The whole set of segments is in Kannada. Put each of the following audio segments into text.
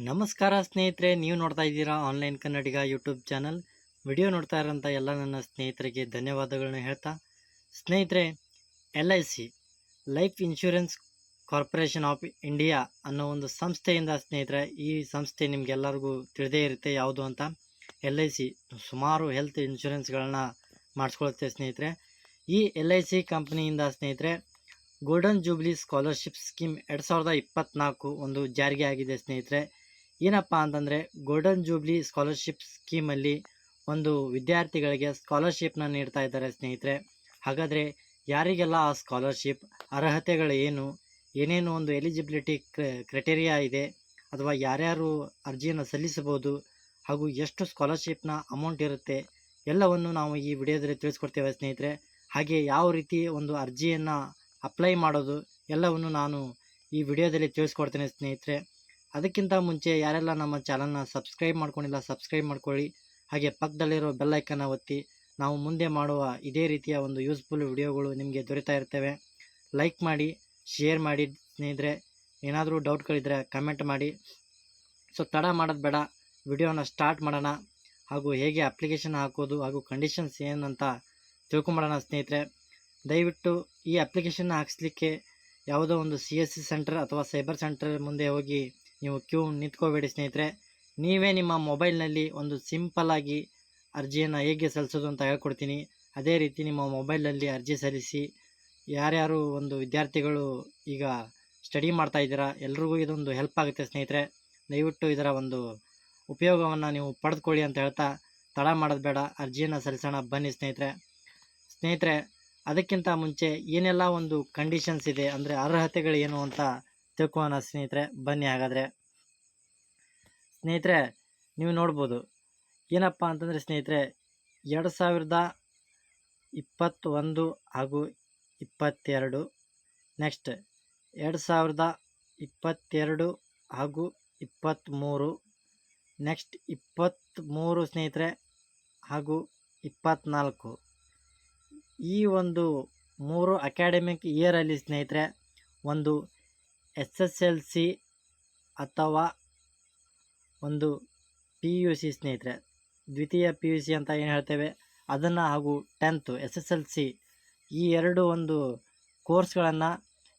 ನಮಸ್ಕಾರ ಸ್ನೇಹಿತರೆ, ನೀವು ನೋಡ್ತಾ ಇದ್ದೀರಾ ಆನ್ಲೈನ್ ಕನ್ನಡಿಗ ಯೂಟ್ಯೂಬ್ ಚಾನಲ್. ವಿಡಿಯೋ ನೋಡ್ತಾ ಇರೋಂಥ ಎಲ್ಲ ನನ್ನ ಸ್ನೇಹಿತರಿಗೆ ಧನ್ಯವಾದಗಳನ್ನ ಹೇಳ್ತಾ, ಸ್ನೇಹಿತರೆ, LIC life insurance corporation of India ಅನ್ನೋ ಒಂದು ಸಂಸ್ಥೆಯಿಂದ ಸ್ನೇಹಿತರೆ, ಈ ಸಂಸ್ಥೆ ನಿಮಗೆಲ್ಲರಿಗೂ ತಿಳಿದೇ ಇರುತ್ತೆ ಯಾವುದು ಅಂತ. LIC ಸುಮಾರು ಹೆಲ್ತ್ ಇನ್ಶೂರೆನ್ಸ್ಗಳನ್ನ ಮಾಡಿಸ್ಕೊಳುತ್ತೆ ಸ್ನೇಹಿತರೆ. ಈ LIC ಕಂಪ್ನಿಯಿಂದ ಸ್ನೇಹಿತರೆ ಗೋಲ್ಡನ್ ಜೂಬ್ಲಿ ಸ್ಕಾಲರ್ಶಿಪ್ ಸ್ಕೀಮ್ 2024 ಒಂದು ಜಾರಿಗೆ ಆಗಿದೆ ಸ್ನೇಹಿತರೆ. ಏನಪ್ಪ ಅಂತಂದರೆ, ಗೋಲ್ಡನ್ ಜೂಬ್ಲಿ ಸ್ಕಾಲರ್ಶಿಪ್ ಸ್ಕೀಮಲ್ಲಿ ಒಂದು ವಿದ್ಯಾರ್ಥಿಗಳಿಗೆ ಸ್ಕಾಲರ್ಶಿಪ್ನ ನೀಡ್ತಾ ಇದ್ದಾರೆ ಸ್ನೇಹಿತರೆ. ಹಾಗಾದರೆ ಯಾರಿಗೆಲ್ಲ ಆ ಸ್ಕಾಲರ್ಶಿಪ್, ಅರ್ಹತೆಗಳು ಏನೇನು ಒಂದು ಎಲಿಜಿಬಿಲಿಟಿ ಕ್ರೈಟೇರಿಯಾ ಇದೆ, ಅಥವಾ ಯಾರ್ಯಾರು ಅರ್ಜಿಯನ್ನು ಸಲ್ಲಿಸಬಹುದು, ಹಾಗೂ ಎಷ್ಟು ಸ್ಕಾಲರ್ಶಿಪ್ನ ಅಮೌಂಟ್ ಇರುತ್ತೆ, ಎಲ್ಲವನ್ನು ನಾವು ಈ ವಿಡಿಯೋದಲ್ಲಿ ತಿಳಿಸ್ಕೊಡ್ತೇವೆ ಸ್ನೇಹಿತರೆ. ಹಾಗೆ ಯಾವ ರೀತಿ ಒಂದು ಅರ್ಜಿಯನ್ನು ಅಪ್ಲೈ ಮಾಡೋದು ಎಲ್ಲವನ್ನು ನಾನು ಈ ವಿಡಿಯೋದಲ್ಲಿ ತಿಳಿಸ್ಕೊಡ್ತೇನೆ ಸ್ನೇಹಿತರೆ. ಅದಕ್ಕಿಂತ ಮುಂಚೆ ಯಾರೆಲ್ಲ ನಮ್ಮ ಚಾನಲ್ನ ಸಬ್ಸ್ಕ್ರೈಬ್ ಮಾಡ್ಕೊಂಡಿಲ್ಲ, ಸಬ್ಸ್ಕ್ರೈಬ್ ಮಾಡ್ಕೊಳ್ಳಿ. ಹಾಗೆ ಪಕ್ಕದಲ್ಲಿರೋ ಬೆಲ್ಲೈಕನ್ನ ಒತ್ತಿ. ನಾವು ಮುಂದೆ ಮಾಡುವ ಇದೇ ರೀತಿಯ ಒಂದು ಯೂಸ್ಫುಲ್ ವಿಡಿಯೋಗಳು ನಿಮಗೆ ದೊರೀತಾ ಇರ್ತವೆ. ಲೈಕ್ ಮಾಡಿ, ಶೇರ್ ಮಾಡಿ ಸ್ನೇಹಿತರೆ. ಏನಾದರೂ ಡೌಟ್ಗಳಿದ್ದರೆ ಕಮೆಂಟ್ ಮಾಡಿ. ಸೊ ತಡ ಮಾಡೋದು ಬೇಡ, ವಿಡಿಯೋನ ಸ್ಟಾರ್ಟ್ ಮಾಡೋಣ. ಹಾಗೂ ಹೇಗೆ ಅಪ್ಲಿಕೇಶನ್ ಹಾಕೋದು ಹಾಗೂ ಕಂಡೀಷನ್ಸ್ ಏನಂತ ತಿಳ್ಕೊಂಬಿಡೋಣ ಸ್ನೇಹಿತರೆ. ದಯವಿಟ್ಟು ಈ ಅಪ್ಲಿಕೇಶನ್ ಹಾಕಿಸ್ಲಿಕ್ಕೆ ಯಾವುದೋ ಒಂದು CSC ಸೆಂಟರ್ ಅಥವಾ ಸೈಬರ್ ಸೆಂಟರ್ ಮುಂದೆ ಹೋಗಿ ನೀವು ಕ್ಯೂ ನಿಂತ್ಕೋಬೇಡಿ ಸ್ನೇಹಿತರೆ. ನೀವೇ ನಿಮ್ಮ ಮೊಬೈಲ್ನಲ್ಲಿ ಒಂದು ಸಿಂಪಲ್ಲಾಗಿ ಅರ್ಜಿಯನ್ನು ಹೇಗೆ ಸಲ್ಲಿಸೋದು ಅಂತ ಹೇಳ್ಕೊಡ್ತೀನಿ. ಅದೇ ರೀತಿ ನಿಮ್ಮ ಮೊಬೈಲಲ್ಲಿ ಅರ್ಜಿ ಸಲ್ಲಿಸಿ. ಯಾರ್ಯಾರು ಒಂದು ವಿದ್ಯಾರ್ಥಿಗಳು ಈಗ ಸ್ಟಡಿ ಮಾಡ್ತಾ ಇದ್ದೀರಾ, ಎಲ್ರಿಗೂ ಇದೊಂದು ಹೆಲ್ಪ್ ಆಗುತ್ತೆ ಸ್ನೇಹಿತರೆ. ದಯವಿಟ್ಟು ಇದರ ಒಂದು ಉಪಯೋಗವನ್ನು ನೀವು ಪಡೆದುಕೊಳ್ಳಿ ಅಂತ ಹೇಳ್ತಾ, ತಡ ಮಾಡೋದು ಬೇಡ, ಅರ್ಜಿಯನ್ನು ಸಲ್ಲಿಸೋಣ ಬನ್ನಿ ಸ್ನೇಹಿತರೆ. ಅದಕ್ಕಿಂತ ಮುಂಚೆ ಏನೆಲ್ಲ ಒಂದು ಕಂಡೀಷನ್ಸ್ ಇದೆ, ಅಂದರೆ ಅರ್ಹತೆಗಳು ಏನು ಅಂತ ತಿಳ್ಕೊಳ್ಳೋಣ ಸ್ನೇಹಿತರೆ. ಬನ್ನಿ ಹಾಗಾದರೆ. ಸ್ನೇಹಿತರೆ, ನೀವು ನೋಡ್ಬೋದು ಏನಪ್ಪ ಅಂತಂದರೆ ಸ್ನೇಹಿತರೆ, 2021 ಹಾಗೂ 22, ನೆಕ್ಸ್ಟ್ 2022 ಹಾಗೂ 23, ನೆಕ್ಸ್ಟ್ 23 ಸ್ನೇಹಿತರೆ, ಹಾಗೂ 24. ಈ ಒಂದು 3 ಅಕಾಡೆಮಿಕ್ ಇಯರಲ್ಲಿ ಸ್ನೇಹಿತರೆ ಒಂದು SSLC ಅಥವಾ ಒಂದು PUC ಸ್ನೇಹಿತರೆ, ದ್ವಿತೀಯ PUC ಅಂತ ಏನು ಹೇಳ್ತೇವೆ ಅದನ್ನು, ಹಾಗೂ 10th SSLC, ಈ ಎರಡು ಒಂದು ಕೋರ್ಸ್ಗಳನ್ನು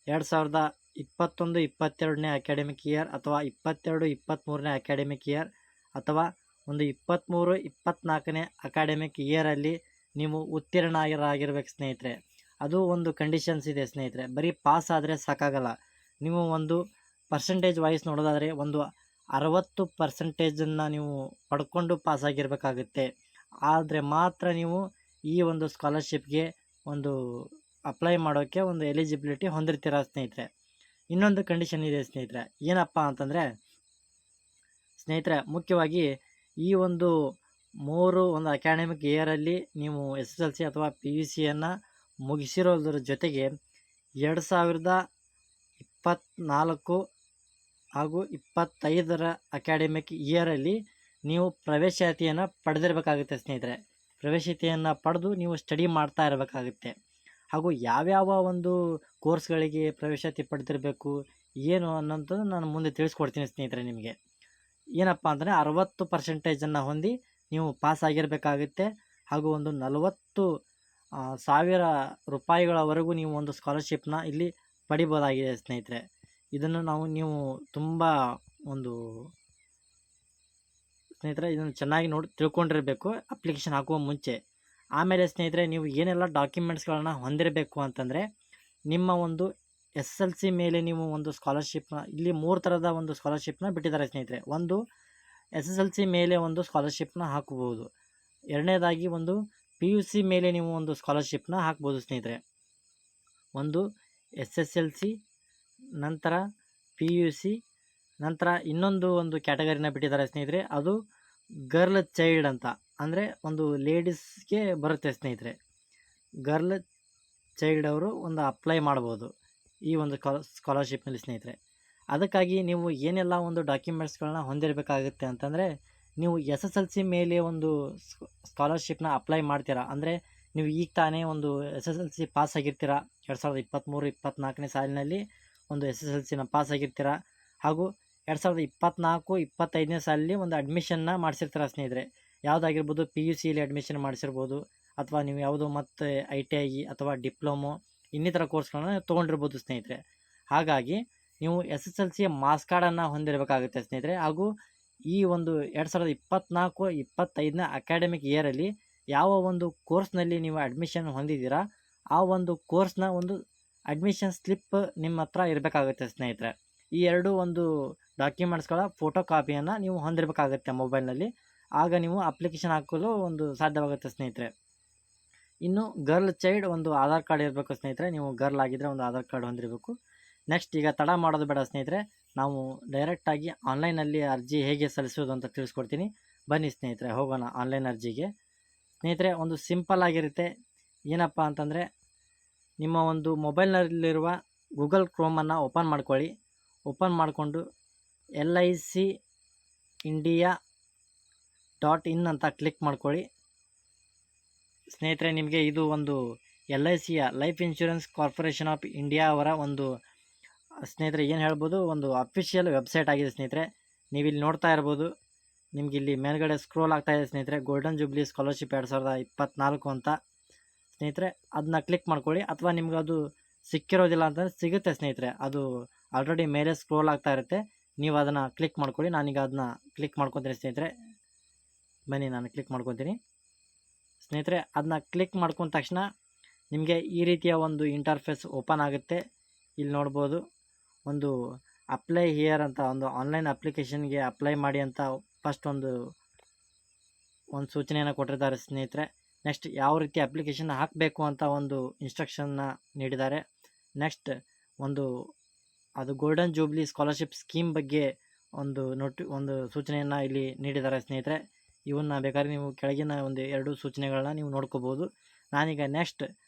2021-22ನೇ ಅಕಾಡೆಮಿಕ್ ಇಯರ್ ಅಥವಾ 22-23ನೇ ಅಕಾಡೆಮಿಕ್ ಇಯರ್ ಅಥವಾ ಒಂದು 23-24ನೇ ಅಕಾಡೆಮಿಕ್ ಇಯರಲ್ಲಿ ನೀವು ಉತ್ತೀರ್ಣರಾಗಿರ್ಬೇಕು ಸ್ನೇಹಿತರೆ. ಅದು ಒಂದು ಕಂಡೀಷನ್ಸ್ ಇದೆ ಸ್ನೇಹಿತರೆ. ಬರೀ ಪಾಸ್ ಆದರೆ ಸಾಕಾಗಲ್ಲ. ನೀವು ಒಂದು ಪರ್ಸೆಂಟೇಜ್ ವೈಸ್ ನೋಡೋದಾದರೆ ಒಂದು 60% ನೀವು ಪಡ್ಕೊಂಡು ಪಾಸಾಗಿರ್ಬೇಕಾಗುತ್ತೆ. ಆದರೆ ಮಾತ್ರ ನೀವು ಈ ಒಂದು ಸ್ಕಾಲರ್ಶಿಪ್ಗೆ ಒಂದು ಅಪ್ಲೈ ಮಾಡೋಕ್ಕೆ ಒಂದು ಎಲಿಜಿಬಿಲಿಟಿ ಹೊಂದಿರ್ತೀರ ಸ್ನೇಹಿತರೆ. ಇನ್ನೊಂದು ಕಂಡೀಷನ್ ಇದೆ ಸ್ನೇಹಿತರೆ. ಏನಪ್ಪ ಅಂತಂದರೆ ಸ್ನೇಹಿತರೆ, ಮುಖ್ಯವಾಗಿ ಈ ಒಂದು 3 ಒಂದು ಅಕಾಡೆಮಿಕ್ ಇಯರಲ್ಲಿ ನೀವು SSLC ಅಥವಾ PUCಯನ್ನು ಮುಗಿಸಿರೋದ್ರ ಜೊತೆಗೆ 2024 ಹಾಗೂ 25ರ ಅಕಾಡೆಮಿಕ್ ಇಯರಲ್ಲಿ ನೀವು ಪ್ರವೇಶಾತಿಯನ್ನು ಪಡೆದಿರಬೇಕಾಗುತ್ತೆ ಸ್ನೇಹಿತರೆ. ಪ್ರವೇಶಾತಿಯನ್ನು ಪಡೆದು ನೀವು ಸ್ಟಡಿ ಮಾಡ್ತಾ ಇರಬೇಕಾಗುತ್ತೆ. ಹಾಗೂ ಯಾವ್ಯಾವ ಒಂದು ಕೋರ್ಸ್ಗಳಿಗೆ ಪ್ರವೇಶಾತಿ ಪಡೆದಿರಬೇಕು ಏನು ಅನ್ನೋಂಥದ್ದು ನಾನು ಮುಂದೆ ತಿಳಿಸ್ಕೊಡ್ತೀನಿ ಸ್ನೇಹಿತರೆ. ನಿಮಗೆ ಏನಪ್ಪ ಅಂತಂದರೆ 60% ಹೊಂದಿ ನೀವು ಪಾಸ್ ಆಗಿರಬೇಕಾಗುತ್ತೆ. ಹಾಗೂ ಒಂದು 40,000 ರೂಪಾಯಿಗಳವರೆಗೂ ನೀವು ಒಂದು ಸ್ಕಾಲರ್ಶಿಪ್ನ ಇಲ್ಲಿ ಪಡಿಬೋದಾಗಿದೆ ಸ್ನೇಹಿತರೆ. ಇದನ್ನು ನೀವು ತುಂಬ ಒಂದು ಸ್ನೇಹಿತರೆ ಇದನ್ನು ಚೆನ್ನಾಗಿ ತಿಳ್ಕೊಂಡಿರಬೇಕು ಅಪ್ಲಿಕೇಶನ್ ಹಾಕುವ ಮುಂಚೆ. ಆಮೇಲೆ ಸ್ನೇಹಿತರೆ, ನೀವು ಏನೆಲ್ಲ ಡಾಕ್ಯುಮೆಂಟ್ಸ್ಗಳನ್ನ ಹೊಂದಿರಬೇಕು ಅಂತಂದರೆ, ನಿಮ್ಮ ಒಂದು SSLC ಮೇಲೆ ನೀವು ಒಂದು ಸ್ಕಾಲರ್ಶಿಪ್ನ, ಇಲ್ಲಿ 3 ಥರದ ಒಂದು ಸ್ಕಾಲರ್ಶಿಪ್ನ ಬಿಟ್ಟಿದ್ದಾರೆ ಸ್ನೇಹಿತರೆ. ಒಂದು SSLC ಮೇಲೆ ಒಂದು ಸ್ಕಾಲರ್ಶಿಪ್ನ ಹಾಕಬಹುದು. ಎರಡನೇದಾಗಿ ಒಂದು PUC ಮೇಲೆ ನೀವು ಒಂದು ಸ್ಕಾಲರ್ಶಿಪ್ನ ಹಾಕ್ಬೋದು ಸ್ನೇಹಿತರೆ. ಒಂದು SSLC, ನಂತರ PUC, ನಂತರ ಇನ್ನೊಂದು ಒಂದು ಕ್ಯಾಟಗರಿನ ಬಿಟ್ಟಿದ್ದಾರೆ ಸ್ನೇಹಿತರೆ. ಅದು ಗರ್ಲ್ ಚೈಲ್ಡ್ ಅಂತ, ಅಂದರೆ ಒಂದು ಲೇಡೀಸ್ಗೆ ಬರುತ್ತೆ ಸ್ನೇಹಿತರೆ. ಗರ್ಲ್ ಚೈಲ್ಡ್ ಅವರು ಒಂದು ಅಪ್ಲೈ ಮಾಡ್ಬೋದು ಈ ಒಂದು ಸ್ಕಾಲರ್ಶಿಪ್ನಲ್ಲಿ ಸ್ನೇಹಿತರೆ. ಅದಕ್ಕಾಗಿ ನೀವು ಏನೆಲ್ಲ ಒಂದು ಡಾಕ್ಯುಮೆಂಟ್ಸ್ಗಳನ್ನ ಹೊಂದಿರಬೇಕಾಗುತ್ತೆ ಅಂತಂದರೆ, ನೀವು SSLC ಮೇಲೆ ಒಂದು ಸ್ಕಾಲರ್ಶಿಪ್ನ ಅಪ್ಲೈ ಮಾಡ್ತೀರಾ ಅಂದರೆ, ನೀವು ಈಗ ತಾನೇ ಒಂದು SSLC ಪಾಸ್ ಆಗಿರ್ತೀರ, 2023-24ನೇ ಸಾಲಿನಲ್ಲಿ ಒಂದು SSLCನ ಪಾಸ್ ಆಗಿರ್ತೀರ. ಹಾಗೂ 2024-25ನೇ ಸಾಲಲ್ಲಿ ಒಂದು ಅಡ್ಮಿಷನ್ನ ಮಾಡಿಸಿರ್ತಾರೆ ಸ್ನೇಹಿತರೆ. ಯಾವುದಾಗಿರ್ಬೋದು, PUCಲಿ ಅಡ್ಮಿಷನ್ ಮಾಡಿಸಿರ್ಬೋದು, ಅಥವಾ ನೀವು ಯಾವುದೋ ಮತ್ತು ITI ಅಥವಾ ಡಿಪ್ಲೊಮೊ ಇನ್ನಿತರ ಕೋರ್ಸ್ಗಳನ್ನ ತೊಗೊಂಡಿರ್ಬೋದು ಸ್ನೇಹಿತರೆ. ಹಾಗಾಗಿ ನೀವು SSLC ಮಾರ್ಕ್ಸ್ ಕಾರ್ಡನ್ನು ಹೊಂದಿರಬೇಕಾಗುತ್ತೆ ಸ್ನೇಹಿತರೆ. ಹಾಗೂ ಈ ಒಂದು 2024-25ನೇ ಅಕಾಡೆಮಿಕ್ ಇಯರಲ್ಲಿ ಯಾವ ಒಂದು ಕೋರ್ಸ್ನಲ್ಲಿ ನೀವು ಅಡ್ಮಿಷನ್ ಹೊಂದಿದ್ದೀರಾ ಆ ಒಂದು ಕೋರ್ಸ್ನ ಒಂದು ಅಡ್ಮಿಷನ್ ಸ್ಲಿಪ್ ನಿಮ್ಮ ಹತ್ರ ಇರಬೇಕಾಗುತ್ತೆ ಸ್ನೇಹಿತರೆ. ಈ ಎರಡು ಒಂದು ಡಾಕ್ಯುಮೆಂಟ್ಸ್ಗಳ ಫೋಟೋ ಕಾಪಿಯನ್ನು ನೀವು ಹೊಂದಿರಬೇಕಾಗುತ್ತೆ ಮೊಬೈಲ್ನಲ್ಲಿ. ಆಗ ನೀವು ಅಪ್ಲಿಕೇಶನ್ ಹಾಕಲು ಒಂದು ಸಾಧ್ಯವಾಗುತ್ತೆ ಸ್ನೇಹಿತರೆ. ಇನ್ನು ಗರ್ಲ್ ಚೈಲ್ಡ್ ಒಂದು ಆಧಾರ್ ಕಾರ್ಡ್ ಇರಬೇಕು ಸ್ನೇಹಿತರೆ. ನೀವು ಗರ್ಲ್ ಆಗಿದ್ದರೆ ಒಂದು ಆಧಾರ್ ಕಾರ್ಡ್ ಹೊಂದಿರಬೇಕು. ನೆಕ್ಸ್ಟ್, ಈಗ ತಡ ಮಾಡೋದು ಬೇಡ ಸ್ನೇಹಿತರೆ, ನಾವು ಡೈರೆಕ್ಟಾಗಿ ಆನ್ಲೈನಲ್ಲಿ ಅರ್ಜಿ ಹೇಗೆ ಸಲ್ಲಿಸೋದು ಅಂತ ತಿಳಿಸ್ಕೊಡ್ತೀನಿ. ಬನ್ನಿ ಸ್ನೇಹಿತರೆ, ಹೋಗೋಣ ಆನ್ಲೈನ್ ಅರ್ಜಿಗೆ. ಸ್ನೇಹಿತರೆ, ಒಂದು ಸಿಂಪಲ್ ಆಗಿರುತ್ತೆ. ಏನಪ್ಪ ಅಂತಂದರೆ, ನಿಮ್ಮ ಒಂದು ಮೊಬೈಲ್ನಲ್ಲಿರುವ ಗೂಗಲ್ ಕ್ರೋಮನ್ನು ಓಪನ್ ಮಾಡ್ಕೊಳ್ಳಿ. ಓಪನ್ ಮಾಡಿಕೊಂಡು LICindia.in ಅಂತ ಕ್ಲಿಕ್ ಮಾಡ್ಕೊಳ್ಳಿ ಸ್ನೇಹಿತರೆ. ನಿಮಗೆ ಇದು ಒಂದು LICಯ life insurance corporation of India ಅವರ ಒಂದು ಸ್ನೇಹಿತರೆ ಏನು ಹೇಳ್ಬೋದು, ಒಂದು ಅಫಿಷಿಯಲ್ ವೆಬ್ಸೈಟ್ ಆಗಿದೆ ಸ್ನೇಹಿತರೆ. ನೀವು ಇಲ್ಲಿ ನೋಡ್ತಾ ಇರ್ಬೋದು, ನಿಮ್ಗೆ ಇಲ್ಲಿ ಮೇಲ್ಗಡೆ ಸ್ಕ್ರೋಲ್ ಆಗ್ತಾ ಇದೆ ಸ್ನೇಹಿತರೆ, ಗೋಲ್ಡನ್ ಜೂಬ್ಲಿ ಸ್ಕಾಲರ್ಶಿಪ್ 2024 ಅಂತ ಸ್ನೇಹಿತರೆ. ಅದನ್ನ ಕ್ಲಿಕ್ ಮಾಡ್ಕೊಳ್ಳಿ. ಅಥವಾ ನಿಮ್ಗೆ ಅದು ಸಿಕ್ಕಿರೋದಿಲ್ಲ ಅಂತಂದರೆ ಸಿಗುತ್ತೆ ಸ್ನೇಹಿತರೆ, ಅದು ಆಲ್ರೆಡಿ ಮೇಲೆ ಸ್ಕ್ರೋಲ್ ಆಗ್ತಾ ಇರುತ್ತೆ. ನೀವು ಅದನ್ನು ಕ್ಲಿಕ್ ಮಾಡ್ಕೊಳ್ಳಿ. ನಾನೀಗ ಅದನ್ನ ಕ್ಲಿಕ್ ಮಾಡ್ಕೊತೀನಿ ಸ್ನೇಹಿತರೆ. ಬನ್ನಿ, ನಾನು ಕ್ಲಿಕ್ ಮಾಡ್ಕೊತೀನಿ ಸ್ನೇಹಿತರೆ. ಅದನ್ನ ಕ್ಲಿಕ್ ಮಾಡ್ಕೊಂಡ ತಕ್ಷಣ ನಿಮಗೆ ಈ ರೀತಿಯ ಒಂದು ಇಂಟರ್ಫೇಸ್ ಓಪನ್ ಆಗುತ್ತೆ. ಇಲ್ಲಿ ನೋಡ್ಬೋದು, ಒಂದು ಅಪ್ಲೈ ಹಿಯರ್ ಅಂತ ಒಂದು ಆನ್ಲೈನ್ ಅಪ್ಲಿಕೇಶನ್ಗೆ ಅಪ್ಲೈ ಮಾಡಿ ಅಂತ ಫಸ್ಟ್ ಒಂದು ಸೂಚನೆಯನ್ನು ಕೊಟ್ಟಿದ್ದಾರೆ ಸ್ನೇಹಿತರೆ. ನೆಕ್ಸ್ಟ್, ಯಾವ ರೀತಿ ಅಪ್ಲಿಕೇಶನ್ ಹಾಕಬೇಕು ಅಂತ ಒಂದು ಇನ್ಸ್ಟ್ರಕ್ಷನ್ನ ನೀಡಿದ್ದಾರೆ. ನೆಕ್ಸ್ಟ್, ಅದು ಗೋಲ್ಡನ್ ಜೂಬ್ಲಿ ಸ್ಕಾಲರ್ಶಿಪ್ ಸ್ಕೀಮ್ ಬಗ್ಗೆ ಒಂದು ಸೂಚನೆಯನ್ನು ಇಲ್ಲಿ ನೀಡಿದ್ದಾರೆ ಸ್ನೇಹಿತರೆ. ಇವನ್ನ ಬೇಕಾದ್ರೆ ನೀವು ಕೆಳಗಿನ ಒಂದು 2 ಸೂಚನೆಗಳನ್ನ ನೀವು ನೋಡ್ಕೋಬೋದು. ನಾನೀಗ ನೆಕ್ಸ್ಟ್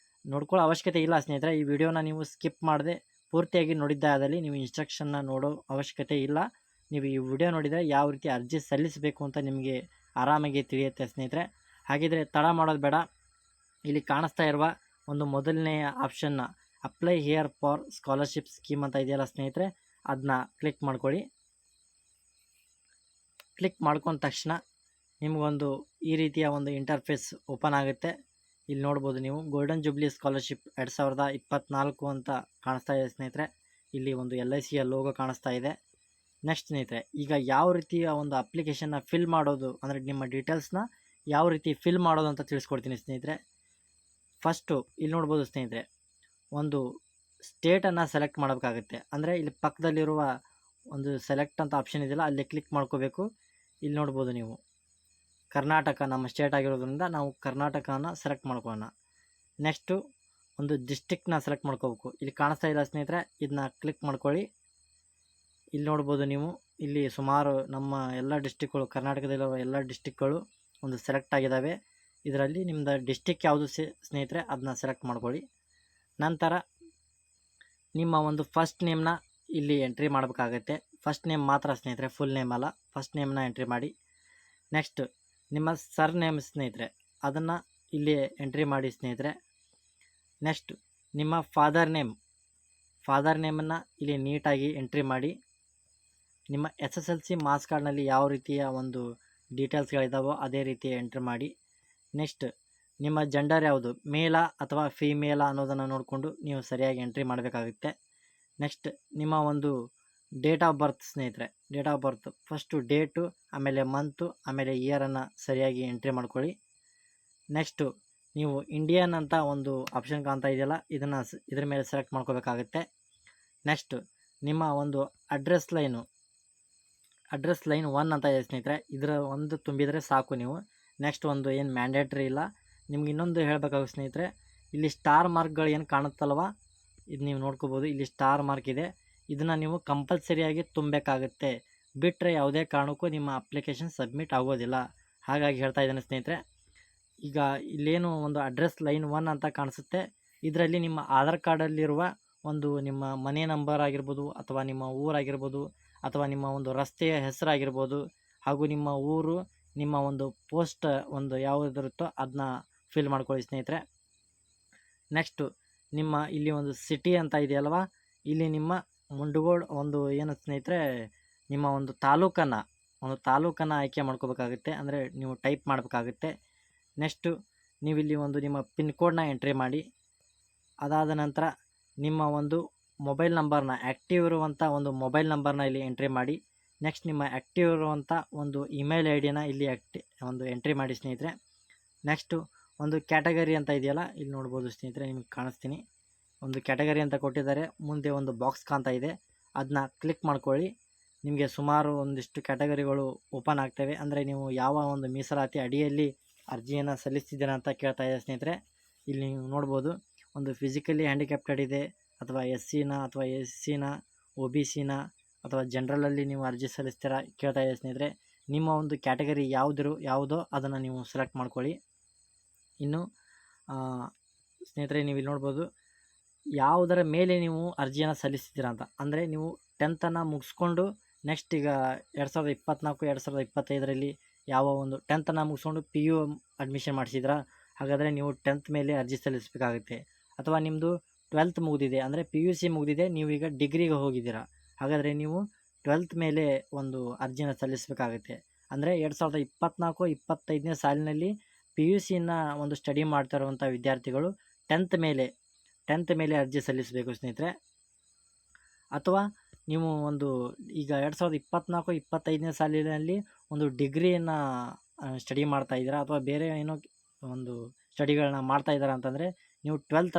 ನೋಡ್ಕೊಳ್ಳೋ ಅವಶ್ಯಕತೆ ಇಲ್ಲ ಸ್ನೇಹಿತರೆ. ಈ ವಿಡಿಯೋನ ನೀವು ಸ್ಕಿಪ್ ಮಾಡದೆ ಪೂರ್ತಿಯಾಗಿ ನೋಡಿದ್ದೇ ಆದಲ್ಲಿ ನೀವು ಇನ್ಸ್ಟ್ರಕ್ಷನ್ನ ನೋಡೋ ಅವಶ್ಯಕತೆ ಇಲ್ಲ. ನೀವು ಈ ವಿಡಿಯೋ ನೋಡಿದರೆ ಯಾವ ರೀತಿ ಅರ್ಜಿ ಸಲ್ಲಿಸಬೇಕು ಅಂತ ನಿಮಗೆ ಆರಾಮಾಗಿ ತಿಳಿಯುತ್ತೆ ಸ್ನೇಹಿತರೆ. ಹಾಗಿದ್ರೆ ತಡ ಮಾಡೋದು ಬೇಡ, ಇಲ್ಲಿ ಕಾಣಿಸ್ತಾ ಇರುವ ಒಂದು ಮೊದಲನೆಯ ಆಪ್ಷನ್ನ apply here for scholarship scheme ಅಂತ ಇದೆಯಲ್ಲ ಸ್ನೇಹಿತರೆ, ಅದನ್ನ ಕ್ಲಿಕ್ ಮಾಡ್ಕೊಳ್ಳಿ. ಕ್ಲಿಕ್ ಮಾಡ್ಕೊಂಡ ತಕ್ಷಣ ನಿಮಗೊಂದು ಈ ರೀತಿಯ ಒಂದು ಇಂಟರ್ಫೇಸ್ ಓಪನ್ ಆಗುತ್ತೆ. ಇಲ್ಲಿ ನೋಡ್ಬೋದು, ನೀವು ಗೋಲ್ಡನ್ ಜೂಬ್ಲಿ ಸ್ಕಾಲರ್ಶಿಪ್ 2024 ಅಂತ ಕಾಣಿಸ್ತಾ ಇದೆ ಸ್ನೇಹಿತರೆ. ಇಲ್ಲಿ ಒಂದು LICಯ ಲೋಗೋ ಕಾಣಿಸ್ತಾ ಇದೆ. ನೆಕ್ಸ್ಟ್ ಸ್ನೇಹಿತರೆ, ಈಗ ಯಾವ ರೀತಿಯ ಒಂದು ಅಪ್ಲಿಕೇಶನ್ನ ಫಿಲ್ ಮಾಡೋದು, ಅಂದರೆ ನಿಮ್ಮ ಡೀಟೇಲ್ಸ್ನ ಯಾವ ರೀತಿ ಫಿಲ್ ಮಾಡೋದು ಅಂತ ತಿಳಿಸ್ಕೊಡ್ತೀನಿ ಸ್ನೇಹಿತರೆ. ಫಸ್ಟು ಇಲ್ಲಿ ನೋಡ್ಬೋದು ಸ್ನೇಹಿತರೆ, ಒಂದು ಸ್ಟೇಟನ್ನು ಸೆಲೆಕ್ಟ್ ಮಾಡಬೇಕಾಗುತ್ತೆ. ಅಂದರೆ ಇಲ್ಲಿ ಪಕ್ಕದಲ್ಲಿರುವ ಒಂದು ಸೆಲೆಕ್ಟ್ ಅಂತ ಆಪ್ಷನ್ ಇದೆಯಲ್ಲ, ಅಲ್ಲಿ ಕ್ಲಿಕ್ ಮಾಡ್ಕೋಬೇಕು. ಇಲ್ಲಿ ನೋಡ್ಬೋದು ನೀವು ಕರ್ನಾಟಕ ನಮ್ಮ ಸ್ಟೇಟ್ ಆಗಿರೋದ್ರಿಂದ ನಾವು ಕರ್ನಾಟಕನ ಸೆಲೆಕ್ಟ್ ಮಾಡ್ಕೊಳ್ಳೋಣ. ನೆಕ್ಸ್ಟು ಒಂದು ಡಿಸ್ಟಿಕ್ನ ಸೆಲೆಕ್ಟ್ ಮಾಡ್ಕೋಬೇಕು. ಇಲ್ಲಿ ಕಾಣಿಸ್ತಾ ಇಲ್ಲ ಸ್ನೇಹಿತರೆ, ಇದನ್ನ ಕ್ಲಿಕ್ ಮಾಡ್ಕೊಳ್ಳಿ. ಇಲ್ಲಿ ನೋಡ್ಬೋದು ನೀವು, ಇಲ್ಲಿ ಸುಮಾರು ನಮ್ಮ ಎಲ್ಲ ಡಿಸ್ಟಿಕ್ಗಳು, ಕರ್ನಾಟಕದಲ್ಲಿರುವ ಎಲ್ಲ ಡಿಸ್ಟಿಕ್ಗಳು ಒಂದು ಸೆಲೆಕ್ಟ್ ಆಗಿದ್ದಾವೆ. ಇದರಲ್ಲಿ ನಿಮ್ಮದು ಡಿಸ್ಟಿಕ್ ಯಾವುದು ಸ್ನೇಹಿತರೆ ಅದನ್ನ ಸೆಲೆಕ್ಟ್ ಮಾಡ್ಕೊಳ್ಳಿ. ನಂತರ ನಿಮ್ಮ ಒಂದು ಫಸ್ಟ್ ನೇಮ್ನ ಇಲ್ಲಿ ಎಂಟ್ರಿ ಮಾಡಬೇಕಾಗತ್ತೆ. ಫಸ್ಟ್ ನೇಮ್ ಮಾತ್ರ ಸ್ನೇಹಿತರೆ, ಫುಲ್ ನೇಮ್ ಅಲ್ಲ. ಫಸ್ಟ್ ನೇಮ್ನ ಎಂಟ್ರಿ ಮಾಡಿ. ನೆಕ್ಸ್ಟ್, ನಿಮ್ಮ ಸರ್ ನೇಮ್ ಸ್ನೇಹಿತರೆ ಅದನ್ನು ಇಲ್ಲಿ ಎಂಟ್ರಿ ಮಾಡಿ ಸ್ನೇಹಿತರೆ. ನೆಕ್ಸ್ಟ್, ನಿಮ್ಮ ಫಾದರ್ ನೇಮನ್ನು ಇಲ್ಲಿ ನೀಟಾಗಿ ಎಂಟ್ರಿ ಮಾಡಿ. ನಿಮ್ಮ SSLC ಮಾರ್ಕ್ಸ್ ಕಾರ್ಡ್ನಲ್ಲಿ ಯಾವ ರೀತಿಯ ಒಂದು ಡೀಟೇಲ್ಸ್ಗಳಿದ್ದಾವೋ ಅದೇ ರೀತಿ ಎಂಟ್ರಿ ಮಾಡಿ. ನೆಕ್ಸ್ಟ್, ನಿಮ್ಮ ಜೆಂಡರ್ ಯಾವುದು, ಮೇಲಾ ಅಥವಾ ಫೀಮೇಲಾ ಅನ್ನೋದನ್ನು ನೋಡಿಕೊಂಡು ನೀವು ಸರಿಯಾಗಿ ಎಂಟ್ರಿ ಮಾಡಬೇಕಾಗುತ್ತೆ. ನೆಕ್ಸ್ಟ್, ನಿಮ್ಮ ಒಂದು ಡೇಟ್ ಆಫ್ ಬರ್ತ್ ಸ್ನೇಹಿತರೆ, date of birth first date, ಆಮೇಲೆ ಮಂತು, ಆಮೇಲೆ ಇಯರನ್ನು ಸರಿಯಾಗಿ ಎಂಟ್ರಿ ಮಾಡ್ಕೊಳ್ಳಿ. ನೆಕ್ಸ್ಟು, ನೀವು ಇಂಡಿಯನ್ ಅಂತ ಒಂದು ಆಪ್ಷನ್ ಕಾಣ್ತಾ ಇದೆಯಲ್ಲ, ಇದ್ರ ಮೇಲೆ ಸೆಲೆಕ್ಟ್ ಮಾಡ್ಕೋಬೇಕಾಗುತ್ತೆ. ನೆಕ್ಸ್ಟ್, ನಿಮ್ಮ ಒಂದು ಅಡ್ರೆಸ್ ಲೈನ್ 1 ಅಂತ ಇದೆ ಸ್ನೇಹಿತರೆ, ಇದರ ಒಂದು ತುಂಬಿದರೆ ಸಾಕು ನೀವು. ನೆಕ್ಸ್ಟ್, ಒಂದು ಏನು ಮ್ಯಾಂಡೇಟ್ರಿ ಇಲ್ಲ. ನಿಮ್ಗೆ ಇನ್ನೊಂದು ಹೇಳಬೇಕಾಗುತ್ತೆ ಸ್ನೇಹಿತರೆ, ಇಲ್ಲಿ ಸ್ಟಾರ್ ಮಾರ್ಕ್ಗಳು ಏನು ಕಾಣುತ್ತಲ್ವ, ಇದು ನೀವು ನೋಡ್ಕೋಬೋದು. ಇಲ್ಲಿ ಸ್ಟಾರ್ ಮಾರ್ಕ್ ಇದೆ, ಇದನ್ನು ನೀವು ಕಂಪಲ್ಸರಿಯಾಗಿ ತುಂಬಬೇಕಾಗುತ್ತೆ. ಬಿಟ್ಟರೆ ಯಾವುದೇ ಕಾರಣಕ್ಕೂ ನಿಮ್ಮ ಅಪ್ಲಿಕೇಶನ್ ಸಬ್ಮಿಟ್ ಆಗೋದಿಲ್ಲ. ಹಾಗಾಗಿ ಹೇಳ್ತಾ ಇದ್ದೇನೆ ಸ್ನೇಹಿತರೆ. ಈಗ ಇಲ್ಲೇನು ಒಂದು ಅಡ್ರೆಸ್ ಲೈನ್ 1 ಅಂತ ಕಾಣಿಸುತ್ತೆ, ಇದರಲ್ಲಿ ನಿಮ್ಮ ಆಧಾರ್ ಕಾರ್ಡಲ್ಲಿರುವ ಒಂದು ನಿಮ್ಮ ಮನೆ ನಂಬರ್ ಆಗಿರ್ಬೋದು, ಅಥವಾ ನಿಮ್ಮ ಊರಾಗಿರ್ಬೋದು, ಅಥವಾ ನಿಮ್ಮ ಒಂದು ರಸ್ತೆಯ ಹೆಸರಾಗಿರ್ಬೋದು, ಹಾಗೂ ನಿಮ್ಮ ಊರು, ನಿಮ್ಮ ಒಂದು ಪೋಸ್ಟ್ ಒಂದು ಯಾವುದಿರುತ್ತೋ ಅದನ್ನ ಫಿಲ್ ಮಾಡ್ಕೊಳ್ಳಿ ಸ್ನೇಹಿತರೆ. ನೆಕ್ಸ್ಟು, ನಿಮ್ಮ ಇಲ್ಲಿ ಒಂದು ಸಿಟಿ ಅಂತ ಇದೆಯಲ್ವ, ಇಲ್ಲಿ ನಿಮ್ಮ ಮುಂಡಗೋಡ್ ಒಂದು ಏನು ಸ್ನೇಹಿತರೆ ನಿಮ್ಮ ಒಂದು ತಾಲೂಕನ್ನು ಆಯ್ಕೆ ಮಾಡ್ಕೋಬೇಕಾಗುತ್ತೆ, ಅಂದರೆ ನೀವು ಟೈಪ್ ಮಾಡಬೇಕಾಗುತ್ತೆ. ನೆಕ್ಸ್ಟು ನೀವಿಲ್ಲಿ ಒಂದು ನಿಮ್ಮ ಪಿನ್ ಕೋಡ್ನ ಎಂಟ್ರಿ ಮಾಡಿ. ಅದಾದ ನಂತರ ನಿಮ್ಮ ಒಂದು ಮೊಬೈಲ್ ನಂಬರ್ನ, ಆ್ಯಕ್ಟಿವ್ ಇರುವಂಥ ಒಂದು ಮೊಬೈಲ್ ನಂಬರ್ನ ಇಲ್ಲಿ ಎಂಟ್ರಿ ಮಾಡಿ. ನೆಕ್ಸ್ಟ್ ನಿಮ್ಮ ಆ್ಯಕ್ಟಿವ್ ಇರುವಂಥ ಒಂದು ಇಮೇಲ್ ಐ ಡಿನ ಇಲ್ಲಿ ಎಂಟ್ರಿ ಮಾಡಿ ಸ್ನೇಹಿತರೆ. ನೆಕ್ಸ್ಟು ಒಂದು ಕ್ಯಾಟಗರಿ ಅಂತ ಇದೆಯಲ್ಲ, ಇಲ್ಲಿ ನೋಡ್ಬೋದು ಸ್ನೇಹಿತರೆ, ನಿಮಗೆ ಕಾಣಿಸ್ತೀನಿ. ಒಂದು ಕ್ಯಾಟಗರಿ ಅಂತ ಕೊಟ್ಟಿದ್ದಾರೆ, ಮುಂದೆ ಒಂದು ಬಾಕ್ಸ್ ಕಾಣ್ತಾ ಇದೆ, ಅದನ್ನ ಕ್ಲಿಕ್ ಮಾಡ್ಕೊಳ್ಳಿ. ನಿಮಗೆ ಸುಮಾರು ಒಂದಿಷ್ಟು ಕ್ಯಾಟಗರಿಗಳು ಓಪನ್ ಆಗ್ತವೆ. ಅಂದರೆ ನೀವು ಯಾವ ಒಂದು ಮೀಸಲಾತಿ ಅಡಿಯಲ್ಲಿ ಅರ್ಜಿಯನ್ನು ಸಲ್ಲಿಸ್ತಿದ್ದೀರಾ ಅಂತ ಕೇಳ್ತಾ ಇದೆ ಸ್ನೇಹಿತರೆ. ಇಲ್ಲಿ ನೀವು ನೋಡ್ಬೋದು, ಒಂದು ಫಿಸಿಕಲಿ ಹ್ಯಾಂಡಿಕ್ಯಾಪ್ಟೆಡ್ ಇದೆ, ಅಥವಾ SC ಅಥವಾ SC OBC ಅಥವಾ ಜನರಲಲ್ಲಿ ನೀವು ಅರ್ಜಿ ಸಲ್ಲಿಸ್ತೀರಾ ಕೇಳ್ತಾ ಇದೆ ಸ್ನೇಹಿತರೆ. ನಿಮ್ಮ ಒಂದು ಕ್ಯಾಟಗರಿ ಯಾವುದೋ ಅದನ್ನು ನೀವು ಸೆಲೆಕ್ಟ್ ಮಾಡ್ಕೊಳ್ಳಿ. ಇನ್ನು ಸ್ನೇಹಿತರೆ, ನೀವು ಇಲ್ಲಿ ನೋಡ್ಬೋದು ಯಾವುದರ ಮೇಲೆ ನೀವು ಅರ್ಜಿಯನ್ನು ಸಲ್ಲಿಸ್ತಿದ್ದೀರಾ ಅಂತ. ಅಂದರೆ ನೀವು 10th ಮುಗಿಸ್ಕೊಂಡು ನೆಕ್ಸ್ಟ್ ಈಗ 2024-2025ರಲ್ಲಿ ಯಾವ ಒಂದು 10th ಮುಗಿಸ್ಕೊಂಡು PU ಅಡ್ಮಿಷನ್ ಮಾಡಿಸಿದ್ರಾ, ಹಾಗಾದರೆ ನೀವು 10th ಮೇಲೆ ಅರ್ಜಿ ಸಲ್ಲಿಸಬೇಕಾಗುತ್ತೆ. ಅಥವಾ ನಿಮ್ಮದು 12th ಮುಗಿದಿದೆ, ಅಂದರೆ PUC ಮುಗಿದಿದೆ, ನೀವು ಈಗ ಡಿಗ್ರಿಗೆ ಹೋಗಿದ್ದೀರಾ, ಹಾಗಾದರೆ ನೀವು 12th ಮೇಲೆ ಒಂದು ಅರ್ಜಿನ ಸಲ್ಲಿಸಬೇಕಾಗುತ್ತೆ. ಅಂದರೆ 2024-25ನೇ ಸಾಲಿನಲ್ಲಿ PUCನ ಒಂದು ಸ್ಟಡಿ ಮಾಡ್ತಾ ಇರುವಂಥ ವಿದ್ಯಾರ್ಥಿಗಳು 10th ಮೇಲೆ ಅರ್ಜಿ ಸಲ್ಲಿಸಬೇಕು ಸ್ನೇಹಿತರೆ. ಅಥವಾ ನೀವು ಒಂದು ಈಗ 2024-25ನೇ ಸಾಲಿನಲ್ಲಿ ಒಂದು ಡಿಗ್ರಿಯನ್ನು ಸ್ಟಡಿ ಮಾಡ್ತಾ ಇದ್ದೀರಾ, ಅಥವಾ ಬೇರೆ ಏನೋ ಒಂದು ಸ್ಟಡಿಗಳನ್ನ ಮಾಡ್ತಾ ಇದ್ದೀರಾ ಅಂತಂದರೆ, ನೀವು 12th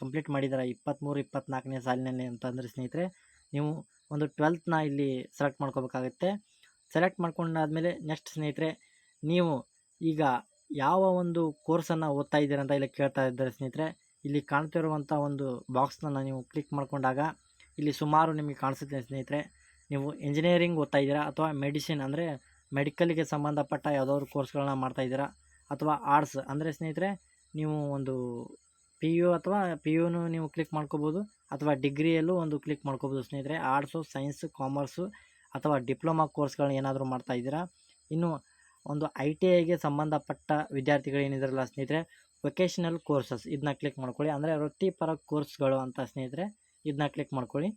ಕಂಪ್ಲೀಟ್ ಮಾಡಿದ್ದೀರಾ 23-24ನೇ ಸಾಲಿನಲ್ಲಿ ಅಂತಂದರೆ ಸ್ನೇಹಿತರೆ, ನೀವು ಒಂದು 12th ಇಲ್ಲಿ ಸೆಲೆಕ್ಟ್ ಮಾಡ್ಕೋಬೇಕಾಗುತ್ತೆ. ಸೆಲೆಕ್ಟ್ ಮಾಡ್ಕೊಂಡಾದ್ಮೇಲೆ ನೆಕ್ಸ್ಟ್ ಸ್ನೇಹಿತರೆ, ನೀವು ಈಗ ಯಾವ ಒಂದು ಕೋರ್ಸನ್ನು ಓದ್ತಾ ಇದ್ದೀರಾ ಅಂತ ಇಲ್ಲಿ ಕೇಳ್ತಾ ಇದ್ದಾರೆ ಸ್ನೇಹಿತರೆ. ಇಲ್ಲಿ ಕಾಣ್ತಿರುವಂಥ ಒಂದು ಬಾಕ್ಸ್ನ ನೀವು ಕ್ಲಿಕ್ ಮಾಡ್ಕೊಂಡಾಗ ಇಲ್ಲಿ ಸುಮಾರು ನಿಮಗೆ ಕಾಣಿಸುತ್ತೆ ಸ್ನೇಹಿತರೆ. ನೀವು ಇಂಜಿನಿಯರಿಂಗ್ ಓದ್ತಾ ಇದ್ದೀರಾ, ಅಥವಾ ಮೆಡಿಸಿನ್ ಅಂದರೆ ಮೆಡಿಕಲ್ಗೆ ಸಂಬಂಧಪಟ್ಟ ಯಾವುದಾದ್ರು ಕೋರ್ಸ್ಗಳನ್ನ ಮಾಡ್ತಾ ಇದ್ದೀರಾ, ಅಥವಾ ಆರ್ಟ್ಸ್ ಅಂದರೆ ಸ್ನೇಹಿತರೆ ನೀವು ಒಂದು PU ಅಥವಾ PUನೂ ನೀವು ಕ್ಲಿಕ್ ಮಾಡ್ಕೋಬೋದು, ಅಥವಾ ಡಿಗ್ರಿಯಲ್ಲೂ ಒಂದು ಕ್ಲಿಕ್ ಮಾಡ್ಕೋಬೋದು ಸ್ನೇಹಿತರೆ. ಆರ್ಟ್ಸು, ಸೈನ್ಸು, ಕಾಮರ್ಸು ಅಥವಾ ಡಿಪ್ಲೊಮಾ ಕೋರ್ಸ್ಗಳನ್ನ ಏನಾದರೂ ಮಾಡ್ತಾ ಇದ್ದೀರಾ. ಇನ್ನು ಒಂದು ITIಗೆ ಸಂಬಂಧಪಟ್ಟ ವಿದ್ಯಾರ್ಥಿಗಳು ಏನಿದಾರಲ್ಲ ಸ್ನೇಹಿತರೆ, ವೊಕೇಶನಲ್ ಕೋರ್ಸಸ್ ಇದನ್ನ ಕ್ಲಿಕ್ ಮಾಡ್ಕೊಳ್ಳಿ. ಅಂದರೆ ವೃತ್ತಿಪರ ಕೋರ್ಸ್ಗಳು ಅಂತ ಸ್ನೇಹಿತರೆ, ಇದನ್ನ ಕ್ಲಿಕ್ ಮಾಡ್ಕೊಳ್ಳಿ.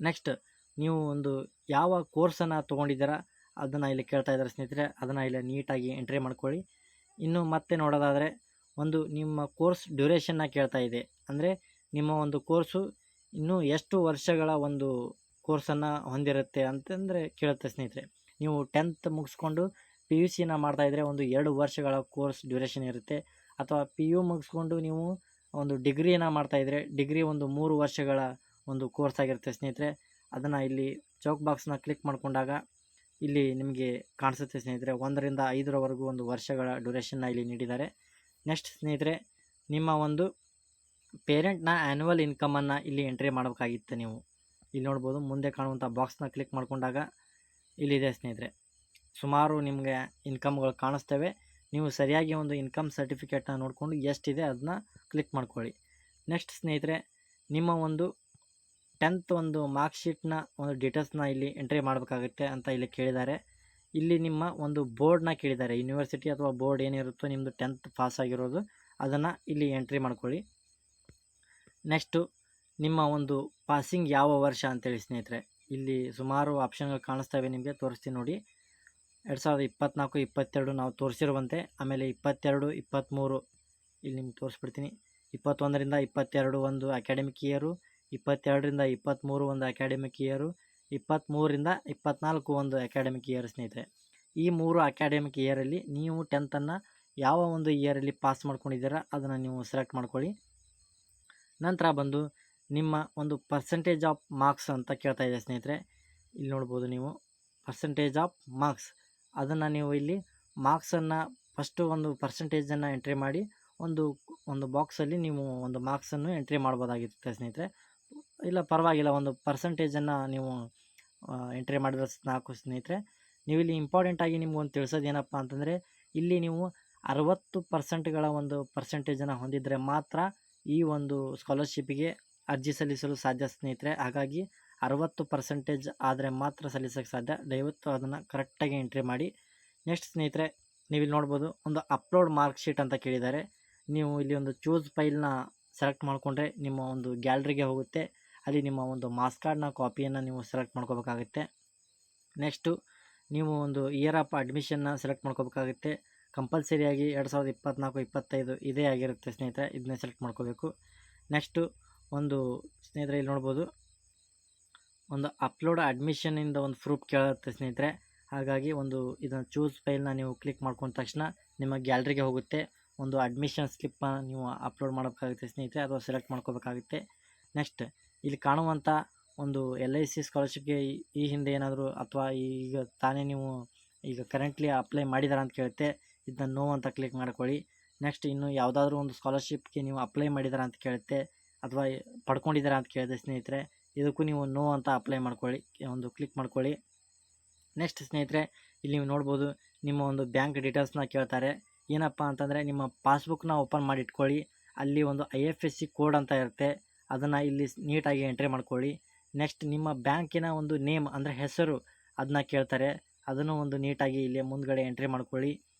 ನೆಕ್ಸ್ಟ್ ನೀವು ಒಂದು ಯಾವ ಕೋರ್ಸನ್ನು ತೊಗೊಂಡಿದ್ದೀರಾ ಅದನ್ನು ಇಲ್ಲಿ ಕೇಳ್ತಾ ಇದ್ದಾರೆ ಸ್ನೇಹಿತರೆ, ಅದನ್ನು ಇಲ್ಲಿ ನೀಟಾಗಿ ಎಂಟ್ರಿ ಮಾಡ್ಕೊಳ್ಳಿ. ಇನ್ನು ಮತ್ತೆ ನೋಡೋದಾದರೆ ಒಂದು ನಿಮ್ಮ ಕೋರ್ಸ್ ಡ್ಯೂರೇಷನ್ನ ಕೇಳ್ತಾ ಇದೆ. ಅಂದರೆ ನಿಮ್ಮ ಒಂದು ಕೋರ್ಸು ಇನ್ನೂ ಎಷ್ಟು ವರ್ಷಗಳ ಒಂದು ಕೋರ್ಸನ್ನು ಹೊಂದಿರುತ್ತೆ ಅಂತಂದರೆ ಕೇಳುತ್ತೆ ಸ್ನೇಹಿತರೆ. ನೀವು 10th ಮುಗಿಸ್ಕೊಂಡು PUCನ ಮಾಡ್ತಾಯಿದ್ರೆ ಒಂದು 2 ವರ್ಷಗಳ ಕೋರ್ಸ್ ಡ್ಯೂರೇಷನ್ ಇರುತ್ತೆ. ಅಥವಾ PU ಮುಗಿಸ್ಕೊಂಡು ನೀವು ಒಂದು ಡಿಗ್ರಿನ ಮಾಡ್ತಾಯಿದ್ರೆ ಡಿಗ್ರಿ ಒಂದು 3 ವರ್ಷಗಳ ಒಂದು ಕೋರ್ಸ್ ಆಗಿರುತ್ತೆ ಸ್ನೇಹಿತರೆ. ಅದನ್ನು ಇಲ್ಲಿ ಚೌಕ್ ಬಾಕ್ಸ್ನ ಕ್ಲಿಕ್ ಮಾಡಿಕೊಂಡಾಗ ಇಲ್ಲಿ ನಿಮಗೆ ಕಾಣಿಸುತ್ತೆ ಸ್ನೇಹಿತರೆ, 1ರಿಂದ 5ರವರೆಗೂ ಒಂದು ವರ್ಷಗಳ ಡ್ಯೂರೇಷನ್ನ ಇಲ್ಲಿ ನೀಡಿದ್ದಾರೆ. ನೆಕ್ಸ್ಟ್ ಸ್ನೇಹಿತರೆ, ನಿಮ್ಮ ಒಂದು ಪೇರೆಂಟ್ನ ಆ್ಯನ್ಯುವಲ್ ಇನ್ಕಮನ್ನು ಇಲ್ಲಿ ಎಂಟ್ರಿ ಮಾಡಬೇಕಾಗಿತ್ತು. ನೀವು ಇಲ್ಲಿ ನೋಡ್ಬೋದು, ಮುಂದೆ ಕಾಣುವಂಥ ಬಾಕ್ಸ್ನ ಕ್ಲಿಕ್ ಮಾಡಿಕೊಂಡಾಗ ಇಲ್ಲಿದೆ ಸ್ನೇಹಿತರೆ, ಸುಮಾರು ನಿಮಗೆ ಇನ್ಕಮ್ಗಳು ಕಾಣಿಸ್ತವೆ. ನೀವು ಸರಿಯಾಗಿ ಒಂದು ಇನ್ಕಮ್ ಸರ್ಟಿಫಿಕೇಟ್ನ ನೋಡಿಕೊಂಡು ಎಷ್ಟಿದೆ ಅದನ್ನ ಕ್ಲಿಕ್ ಮಾಡ್ಕೊಳ್ಳಿ. ನೆಕ್ಸ್ಟ್ ಸ್ನೇಹಿತರೆ, ನಿಮ್ಮ ಒಂದು 10th ಒಂದು ಮಾರ್ಕ್ ಶೀಟ್ನ ಒಂದು ಡೀಟೇಲ್ಸ್ನ ಇಲ್ಲಿ ಎಂಟ್ರಿ ಮಾಡಬೇಕಾಗುತ್ತೆ ಅಂತ ಇಲ್ಲಿ ಕೇಳಿದ್ದಾರೆ. ಇಲ್ಲಿ ನಿಮ್ಮ ಒಂದು ಬೋರ್ಡ್ನ ಕೇಳಿದ್ದಾರೆ, ಯೂನಿವರ್ಸಿಟಿ ಅಥವಾ ಬೋರ್ಡ್ ಏನಿರುತ್ತೋ ನಿಮ್ಮದು 10th ಪಾಸ್ ಆಗಿರೋದು ಅದನ್ನು ಇಲ್ಲಿ ಎಂಟ್ರಿ ಮಾಡ್ಕೊಳ್ಳಿ. ನೆಕ್ಸ್ಟು ನಿಮ್ಮ ಒಂದು ಪಾಸಿಂಗ್ ಯಾವ ವರ್ಷ ಅಂತೇಳಿ ಸ್ನೇಹಿತರೆ, ಇಲ್ಲಿ ಸುಮಾರು ಆಪ್ಷನ್ಗಳು ಕಾಣಿಸ್ತವೆ, ನಿಮಗೆ ತೋರಿಸ್ತೀನಿ ನೋಡಿ. 2024-22 ನಾವು ತೋರಿಸಿರುವಂತೆ, ಆಮೇಲೆ 22-23 ಇಲ್ಲಿ ನಿಮ್ಗೆ ತೋರಿಸ್ಬಿಡ್ತೀನಿ. 21ರಿಂದ 22 ಒಂದು ಅಕಾಡೆಮಿಕ್ ಇಯರು, 22ರಿಂದ 23 ಒಂದು ಅಕಾಡೆಮಿಕ್ ಇಯರು, 23ರಿಂದ 24 ಒಂದು ಅಕಾಡೆಮಿಕ್ ಇಯರ್ ಸ್ನೇಹಿತರೆ. ಈ 3 ಅಕಾಡೆಮಿಕ್ ಇಯರಲ್ಲಿ ನೀವು 10th ಯಾವ ಒಂದು ಇಯರಲ್ಲಿ ಪಾಸ್ ಮಾಡ್ಕೊಂಡಿದ್ದೀರಾ ಅದನ್ನು ನೀವು ಸೆಲೆಕ್ಟ್ ಮಾಡ್ಕೊಳ್ಳಿ. ನಂತರ ಬಂದು ನಿಮ್ಮ ಒಂದು ಪರ್ಸೆಂಟೇಜ್ ಆಫ್ ಮಾರ್ಕ್ಸ್ ಅಂತ ಕೇಳ್ತಾ ಇದೆ ಸ್ನೇಹಿತರೆ. ಇಲ್ಲಿ ನೋಡ್ಬೋದು ನೀವು ಪರ್ಸೆಂಟೇಜ್ ಆಫ್ ಮಾರ್ಕ್ಸ್, ಅದನ್ನು ನೀವು ಇಲ್ಲಿ ಮಾರ್ಕ್ಸನ್ನು ಫಸ್ಟು ಒಂದು ಪರ್ಸೆಂಟೇಜನ್ನು ಎಂಟ್ರಿ ಮಾಡಿ ಒಂದು ಬಾಕ್ಸಲ್ಲಿ ನೀವು ಒಂದು ಮಾರ್ಕ್ಸನ್ನು ಎಂಟ್ರಿ ಮಾಡ್ಬೋದಾಗಿರುತ್ತೆ ಸ್ನೇಹಿತರೆ. ಇಲ್ಲ ಪರವಾಗಿಲ್ಲ, ಒಂದು ಪರ್ಸೆಂಟೇಜನ್ನು ನೀವು ಎಂಟ್ರಿ ಮಾಡಿದ್ರೆ ಸಾಕು ಸ್ನೇಹಿತರೆ. ನೀವು ಇಲ್ಲಿ ಇಂಪಾರ್ಟೆಂಟಾಗಿ ನಿಮ್ಗೊಂದು ತಿಳಿಸೋದು ಏನಪ್ಪ ಅಂತಂದರೆ, ಇಲ್ಲಿ ನೀವು 60% ಒಂದು ಪರ್ಸೆಂಟೇಜನ್ನು ಹೊಂದಿದರೆ ಮಾತ್ರ ಈ ಒಂದು ಸ್ಕಾಲರ್ಶಿಪ್ಪಿಗೆ ಅರ್ಜಿ ಸಲ್ಲಿಸಲು ಸಾಧ್ಯ ಸ್ನೇಹಿತರೆ. ಹಾಗಾಗಿ 60% ಆದರೆ ಮಾತ್ರ ಸಲ್ಲಿಸೋಕ್ಕೆ ಸಾಧ್ಯ. ದಯವಿಟ್ಟು ಅದನ್ನು ಕರೆಕ್ಟಾಗಿ ಎಂಟ್ರಿ ಮಾಡಿ. ನೆಕ್ಸ್ಟ್ ಸ್ನೇಹಿತರೆ, ನೀವು ಇಲ್ಲಿ ನೋಡ್ಬೋದು, ಒಂದು ಅಪ್ಲೋಡ್ ಮಾರ್ಕ್ ಶೀಟ್ ಅಂತ ಕೇಳಿದ್ದಾರೆ. ನೀವು ಇಲ್ಲಿ ಒಂದು ಚೂಸ್ ಫೈಲ್ನ ಸೆಲೆಕ್ಟ್ ಮಾಡಿಕೊಂಡ್ರೆ ನಿಮ್ಮ ಒಂದು ಗ್ಯಾಲರಿಗೆ ಹೋಗುತ್ತೆ. ಅಲ್ಲಿ ನಿಮ್ಮ ಒಂದು ಮಾರ್ಕ್ಸ್ ಕಾರ್ಡ್ನ ಕಾಪಿಯನ್ನು ನೀವು ಸೆಲೆಕ್ಟ್ ಮಾಡ್ಕೋಬೇಕಾಗುತ್ತೆ. ನೆಕ್ಸ್ಟು ನೀವು ಒಂದು ಇಯರ್ ಆಫ್ ಅಡ್ಮಿಷನ್ನ ಸೆಲೆಕ್ಟ್ ಮಾಡ್ಕೋಬೇಕಾಗುತ್ತೆ. ಕಂಪಲ್ಸರಿಯಾಗಿ 2024-25 ಇದೇ ಆಗಿರುತ್ತೆ ಸ್ನೇಹಿತರೆ, ಇದನ್ನ ಸೆಲೆಕ್ಟ್ ಮಾಡ್ಕೋಬೇಕು. ನೆಕ್ಸ್ಟು ಒಂದು ಸ್ನೇಹಿತರೆ ಇಲ್ಲಿ ನೋಡ್ಬೋದು, ಒಂದು ಅಪ್ಲೋಡ್ ಅಡ್ಮಿಷನಿಂದ ಒಂದು ಪ್ರೂಫ್ ಕೇಳುತ್ತೆ ಸ್ನೇಹಿತರೆ. ಹಾಗಾಗಿ ಒಂದು ಇದನ್ನು ಚೂಸ್ ಫೈಲ್ನ ನೀವು ಕ್ಲಿಕ್ ಮಾಡ್ಕೊಂಡ ತಕ್ಷಣ ನಿಮ್ಮ ಗ್ಯಾಲರಿಗೆ ಹೋಗುತ್ತೆ. ಒಂದು ಅಡ್ಮಿಷನ್ ಸ್ಲಿಪ್ನ ನೀವು ಅಪ್ಲೋಡ್ ಮಾಡಬೇಕಾಗುತ್ತೆ ಸ್ನೇಹಿತರೆ, ಅಥವಾ ಸೆಲೆಕ್ಟ್ ಮಾಡ್ಕೋಬೇಕಾಗುತ್ತೆ. ನೆಕ್ಸ್ಟ್ ಇಲ್ಲಿ ಕಾಣುವಂಥ ಒಂದು LIC ಸ್ಕಾಲರ್ಶಿಪ್ಗೆ ಈ ಹಿಂದೆ ಏನಾದರೂ ಅಥವಾ ಈಗ ತಾನೇ ನೀವು ಈಗ ಕರೆಂಟ್ಲಿ ಅಪ್ಲೈ ಮಾಡಿದಾರ ಅಂತ ಕೇಳುತ್ತೆ. ಇದನ್ನ ನೋ ಅಂತ ಕ್ಲಿಕ್ ಮಾಡ್ಕೊಳ್ಳಿ. ನೆಕ್ಸ್ಟ್ ಇನ್ನು ಯಾವುದಾದ್ರೂ ಒಂದು ಸ್ಕಾಲರ್ಶಿಪ್ಗೆ ನೀವು ಅಪ್ಲೈ ಮಾಡಿದಾರ ಅಂತ ಕೇಳುತ್ತೆ, ಅಥವಾ ಪಡ್ಕೊಂಡಿದ್ದೀರಾ ಅಂತ ಕೇಳಿದೆ ಸ್ನೇಹಿತರೆ. ಇದಕ್ಕೂ ನೀವು ನೋ ಅಂತ ಅಪ್ಲೈ ಮಾಡ್ಕೊಳ್ಳಿ, ಒಂದು ಕ್ಲಿಕ್ ಮಾಡ್ಕೊಳ್ಳಿ. ನೆಕ್ಸ್ಟ್ ಸ್ನೇಹಿತರೆ ಇಲ್ಲಿ ನೀವು ನೋಡ್ಬೋದು, ನಿಮ್ಮ ಒಂದು ಬ್ಯಾಂಕ್ ಡೀಟೇಲ್ಸ್ನ ಕೇಳ್ತಾರೆ. ಏನಪ್ಪ ಅಂತಂದರೆ ನಿಮ್ಮ ಪಾಸ್ಬುಕ್ನ ಓಪನ್ ಮಾಡಿ ಇಟ್ಕೊಳ್ಳಿ. ಅಲ್ಲಿ ಒಂದು IFSC ಕೋಡ್ ಅಂತ ಇರುತ್ತೆ, ಅದನ್ನು ಇಲ್ಲಿ ನೀಟಾಗಿ ಎಂಟ್ರಿ ಮಾಡ್ಕೊಳ್ಳಿ. ನೆಕ್ಸ್ಟ್ ನಿಮ್ಮ ಬ್ಯಾಂಕಿನ ಒಂದು ನೇಮ್ ಅಂದರೆ ಹೆಸರು ಅದನ್ನ ಕೇಳ್ತಾರೆ, ಅದನ್ನು ಒಂದು ನೀಟಾಗಿ ಇಲ್ಲಿ ಮುಂದ್ಗಡೆ ಎಂಟ್ರಿ ಮಾಡ್ಕೊಳ್ಳಿ.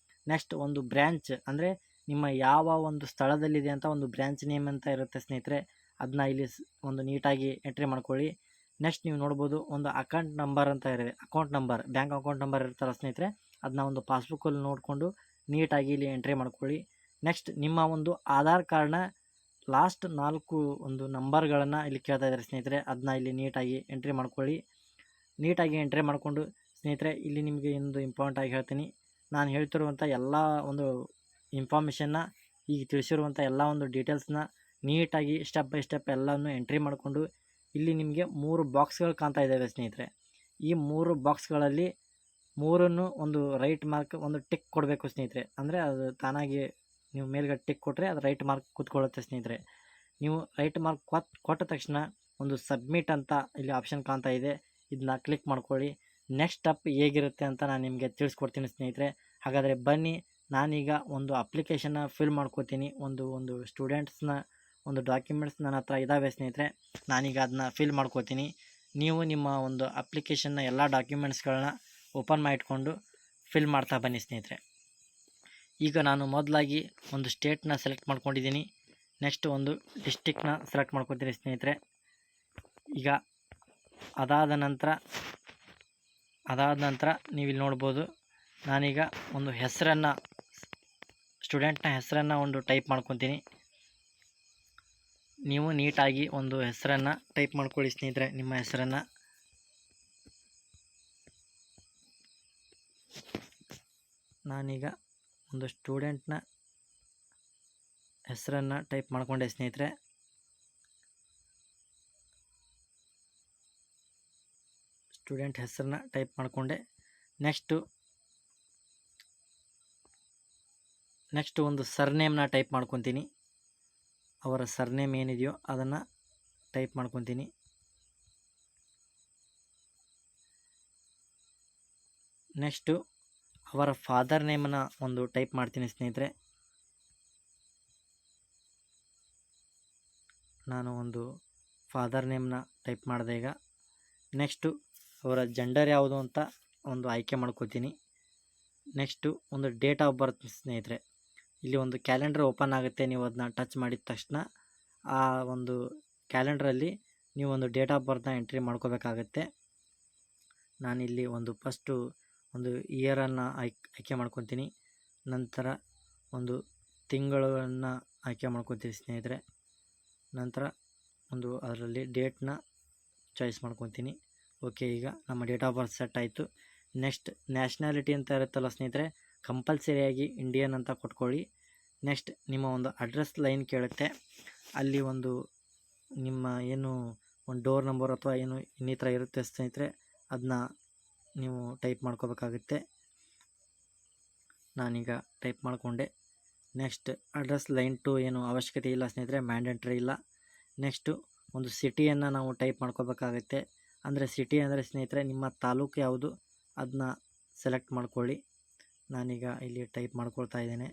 ನೆಕ್ಸ್ಟ್ ಒಂದು ಬ್ರ್ಯಾಂಚ್ ಅಂದರೆ ನಿಮ್ಮ ಯಾವ ಒಂದು ಸ್ಥಳದಲ್ಲಿದೆ ಅಂತ ಒಂದು ಬ್ರ್ಯಾಂಚ್ ನೇಮ್ ಅಂತ ಇರುತ್ತೆ ಸ್ನೇಹಿತರೆ, ಅದನ್ನ ಇಲ್ಲಿ ಒಂದು ನೀಟಾಗಿ ಎಂಟ್ರಿ ಮಾಡ್ಕೊಳ್ಳಿ. ನೆಕ್ಸ್ಟ್ ನೀವು ನೋಡ್ಬೋದು, ಒಂದು ಅಕೌಂಟ್ ನಂಬರ್ ಅಂತ ಇರುತ್ತೆ, account number, bank account number ಇರ್ತಾರ ಸ್ನೇಹಿತರೆ, ಅದನ್ನ ಒಂದು ಪಾಸ್ಬುಕ್ಕಲ್ಲಿ ನೋಡಿಕೊಂಡು ನೀಟಾಗಿ ಇಲ್ಲಿ ಎಂಟ್ರಿ ಮಾಡ್ಕೊಳ್ಳಿ. ನೆಕ್ಸ್ಟ್ ನಿಮ್ಮ ಒಂದು ಆಧಾರ್ ಕಾರ್ಡ್ನ ಲಾಸ್ಟ್ 4 ಒಂದು ನಂಬರ್ಗಳನ್ನು ಇಲ್ಲಿ ಕೇಳ್ತಾ ಇದ್ದಾರೆ ಸ್ನೇಹಿತರೆ, ಅದನ್ನ ಇಲ್ಲಿ ನೀಟಾಗಿ ಎಂಟ್ರಿ ಮಾಡ್ಕೊಳ್ಳಿ. ನೀಟಾಗಿ ಎಂಟ್ರಿ ಮಾಡಿಕೊಂಡು ಸ್ನೇಹಿತರೆ ಇಲ್ಲಿ ನಿಮಗೆ ಒಂದು ಇಂಪಾರ್ಟೆಂಟ್ ಆಗಿ ಹೇಳ್ತೀನಿ, ನಾನು ಹೇಳ್ತಿರುವಂಥ ಎಲ್ಲ ಒಂದು ಇನ್ಫಾರ್ಮೇಷನ್ನ, ಈಗ ತಿಳಿಸಿರುವಂಥ ಎಲ್ಲ ಒಂದು ಡೀಟೇಲ್ಸ್ನ ನೀಟಾಗಿ ಸ್ಟೆಪ್ ಬೈ ಸ್ಟೆಪ್ ಎಲ್ಲನೂ ಎಂಟ್ರಿ ಮಾಡಿಕೊಂಡು ಇಲ್ಲಿ ನಿಮಗೆ 3 ಬಾಕ್ಸ್ಗಳು ಕಾಣ್ತಾ ಇದ್ದಾವೆ ಸ್ನೇಹಿತರೆ. ಈ 3 ಬಾಕ್ಸ್ಗಳಲ್ಲಿ 3 ಒಂದು ರೈಟ್ ಮಾರ್ಕ್ ಒಂದು ಟಿಕ್ ಕೊಡಬೇಕು ಸ್ನೇಹಿತರೆ. ಅಂದರೆ ಅದು ತಾನಾಗಿ ನೀವು ಮೇಲ್ಗಡೆ ಟಿಕ್ ಕೊಟ್ಟರೆ ಅದು ರೈಟ್ ಮಾರ್ಕ್ ಕೂತ್ಕೊಳ್ಳುತ್ತೆ ಸ್ನೇಹಿತರೆ. ನೀವು ರೈಟ್ ಮಾರ್ಕ್ ಕೊಟ್ಟ ತಕ್ಷಣ ಒಂದು ಸಬ್ಮಿಟ್ ಅಂತ ಇಲ್ಲಿ ಆಪ್ಷನ್ ಕಾಣ್ತಾ ಇದೆ, ಇದನ್ನ ಕ್ಲಿಕ್ ಮಾಡ್ಕೊಳ್ಳಿ. ನೆಕ್ಸ್ಟ್ ಸ್ಟೆಪ್ ಹೇಗಿರುತ್ತೆ ಅಂತ ನಾನು ನಿಮಗೆ ತಿಳಿಸ್ಕೊಡ್ತೀನಿ ಸ್ನೇಹಿತರೆ. ಹಾಗಾದರೆ ಬನ್ನಿ, ನಾನೀಗ ಒಂದು ಅಪ್ಲಿಕೇಶನ್ನ ಫಿಲ್ ಮಾಡ್ಕೋತೀನಿ. ಒಂದು ಸ್ಟೂಡೆಂಟ್ಸ್ನ ಒಂದು ಡಾಕ್ಯುಮೆಂಟ್ಸ್ ನನ್ನ ಹತ್ರ ಇದ್ದಾವೆ ಸ್ನೇಹಿತರೆ, ನಾನೀಗ ಅದನ್ನ ಫಿಲ್ ಮಾಡ್ಕೋತೀನಿ. ನೀವು ನಿಮ್ಮ ಒಂದು ಅಪ್ಲಿಕೇಶನ್ನ ಎಲ್ಲ ಡಾಕ್ಯುಮೆಂಟ್ಸ್ಗಳನ್ನ ಓಪನ್ ಮಾಡಿಟ್ಕೊಂಡು ಫಿಲ್ ಮಾಡ್ತಾ ಬನ್ನಿ ಸ್ನೇಹಿತರೆ. ಈಗ ನಾನು ಮೊದಲಾಗಿ ಒಂದು ಸ್ಟೇಟ್ನ ಸೆಲೆಕ್ಟ್ ಮಾಡ್ಕೊಂಡಿದ್ದೀನಿ. ನೆಕ್ಸ್ಟ್ ಒಂದು ಡಿಸ್ಟಿಕ್ನ ಸೆಲೆಕ್ಟ್ ಮಾಡ್ಕೊತೀನಿ ಸ್ನೇಹಿತರೆ. ಈಗ ಅದಾದ ನಂತರ ನೀವು ಇಲ್ಲಿ ನೋಡ್ಬೋದು, ನಾನೀಗ ಒಂದು ಹೆಸರನ್ನು, ಸ್ಟೂಡೆಂಟ್ನ ಹೆಸರನ್ನು ಒಂದು ಟೈಪ್ ಮಾಡ್ಕೊತೀನಿ. ನೀವು ನೀಟಾಗಿ ಒಂದು ಹೆಸರನ್ನು ಟೈಪ್ ಮಾಡ್ಕೊಳ್ಳಿ ಸ್ನೇಹಿತರೆ. ನಿಮ್ಮ ಹೆಸರನ್ನು ನಾನೀಗ ಒಂದು ಸ್ಟೂಡೆಂಟ್ನ ಹೆಸರನ್ನು ಟೈಪ್ ಮಾಡಿಕೊಂಡೆ ಸ್ನೇಹಿತರೆ. ಸ್ಟೂಡೆಂಟ್ ಹೆಸರನ್ನ ಟೈಪ್ ಮಾಡಿಕೊಂಡೆ. ನೆಕ್ಸ್ಟು ಒಂದು ಸರ್ನೇಮ್ನ ಟೈಪ್ ಮಾಡ್ಕೊತೀನಿ. ಅವರ ಸರ್ನೇಮ್ ಏನಿದೆಯೋ ಅದನ್ನು ಟೈಪ್ ಮಾಡ್ಕೊತೀನಿ. ನೆಕ್ಸ್ಟು ಅವರ ಫಾದರ್ ನೇಮನ್ನು ಒಂದು ಟೈಪ್ ಮಾಡ್ತೀನಿ ಸ್ನೇಹಿತರೆ. ನಾನು ಒಂದು ಫಾದರ್ ನೇಮ್ನ ಟೈಪ್ ಮಾಡಿದೆ ಈಗ. ನೆಕ್ಸ್ಟು ಅವರ ಜೆಂಡರ್ ಯಾವುದು ಅಂತ ಒಂದು ಆಯ್ಕೆ ಮಾಡ್ಕೋತೀನಿ. ನೆಕ್ಸ್ಟು ಒಂದು ಡೇಟ್ ಆಫ್ ಬರ್ತ್ ಸ್ನೇಹಿತರೆ. ಇಲ್ಲಿ ಒಂದು ಕ್ಯಾಲೆಂಡರ್ ಓಪನ್ ಆಗುತ್ತೆ, ನೀವು ಅದನ್ನ ಟಚ್ ಮಾಡಿದ ತಕ್ಷಣ ಆ ಒಂದು ಕ್ಯಾಲೆಂಡ್ರಲ್ಲಿ ನೀವು ಒಂದು ಡೇಟ್ ಆಫ್ ಬರ್ತ್ನ ಎಂಟ್ರಿ ಮಾಡ್ಕೋಬೇಕಾಗತ್ತೆ. ನಾನಿಲ್ಲಿ ಒಂದು ಫಸ್ಟು ಒಂದು ಇಯರನ್ನು ಆಯ್ಕೆ ಮಾಡ್ಕೊತೀನಿ. ನಂತರ ಒಂದು ತಿಂಗಳನ್ನು ಆಯ್ಕೆ ಮಾಡ್ಕೊತೀನಿ ಸ್ನೇಹಿತರೆ. ನಂತರ ಒಂದು ಅದರಲ್ಲಿ ಡೇಟ್ನ ಚಾಯ್ಸ್ ಮಾಡ್ಕೊತೀನಿ. ಓಕೆ, ಈಗ ನಮ್ಮ ಡೇಟ್ ಆಫ್ ಬರ್ತ್ ಸೆಟ್ ಆಯಿತು. ನೆಕ್ಸ್ಟ್ ನ್ಯಾಷನಾಲಿಟಿ ಅಂತ ಇರುತ್ತಲ್ಲ ಸ್ನೇಹಿತರೆ, ಕಂಪಲ್ಸರಿಯಾಗಿ ಇಂಡಿಯನ್ ಅಂತ ಕೊಟ್ಕೊಳ್ಳಿ. ನೆಕ್ಸ್ಟ್ ನಿಮ್ಮ ಒಂದು ಅಡ್ರೆಸ್ ಲೈನ್ ಕೇಳುತ್ತೆ, ಅಲ್ಲಿ ಒಂದು ನಿಮ್ಮ ಏನು ಒಂದು ಡೋರ್ ನಂಬರ್ ಅಥವಾ ಏನು ಇನ್ನಿತರ ಇರುತ್ತೆ ಸ್ನೇಹಿತರೆ, ಅದನ್ನ ನೀವು ಟೈಪ್ ಮಾಡ್ಕೋಬೇಕಾಗುತ್ತೆ. ನಾನೀಗ ಟೈಪ್ ಮಾಡಿಕೊಂಡೆ. ನೆಕ್ಸ್ಟ್ ಅಡ್ರೆಸ್ ಲೈನ್ 2 ಏನು ಅವಶ್ಯಕತೆ ಇಲ್ಲ ಸ್ನೇಹಿತರೆ, ಮ್ಯಾಂಡೇಟ್ರಿ ಇಲ್ಲ. ನೆಕ್ಸ್ಟು ಒಂದು ಸಿಟಿಯನ್ನು ನಾವು ಟೈಪ್ ಮಾಡ್ಕೋಬೇಕಾಗುತ್ತೆ. ಅಂದರೆ ಸಿಟಿ ಅಂದರೆ ಸ್ನೇಹಿತರೆ ನಿಮ್ಮ ತಾಲೂಕು ಯಾವುದು ಅದನ್ನ ಸೆಲೆಕ್ಟ್ ಮಾಡ್ಕೊಳ್ಳಿ. ನಾನೀಗ ಇಲ್ಲಿ ಟೈಪ್ ಮಾಡ್ಕೊಳ್ತಾ ಇದ್ದೇನೆ.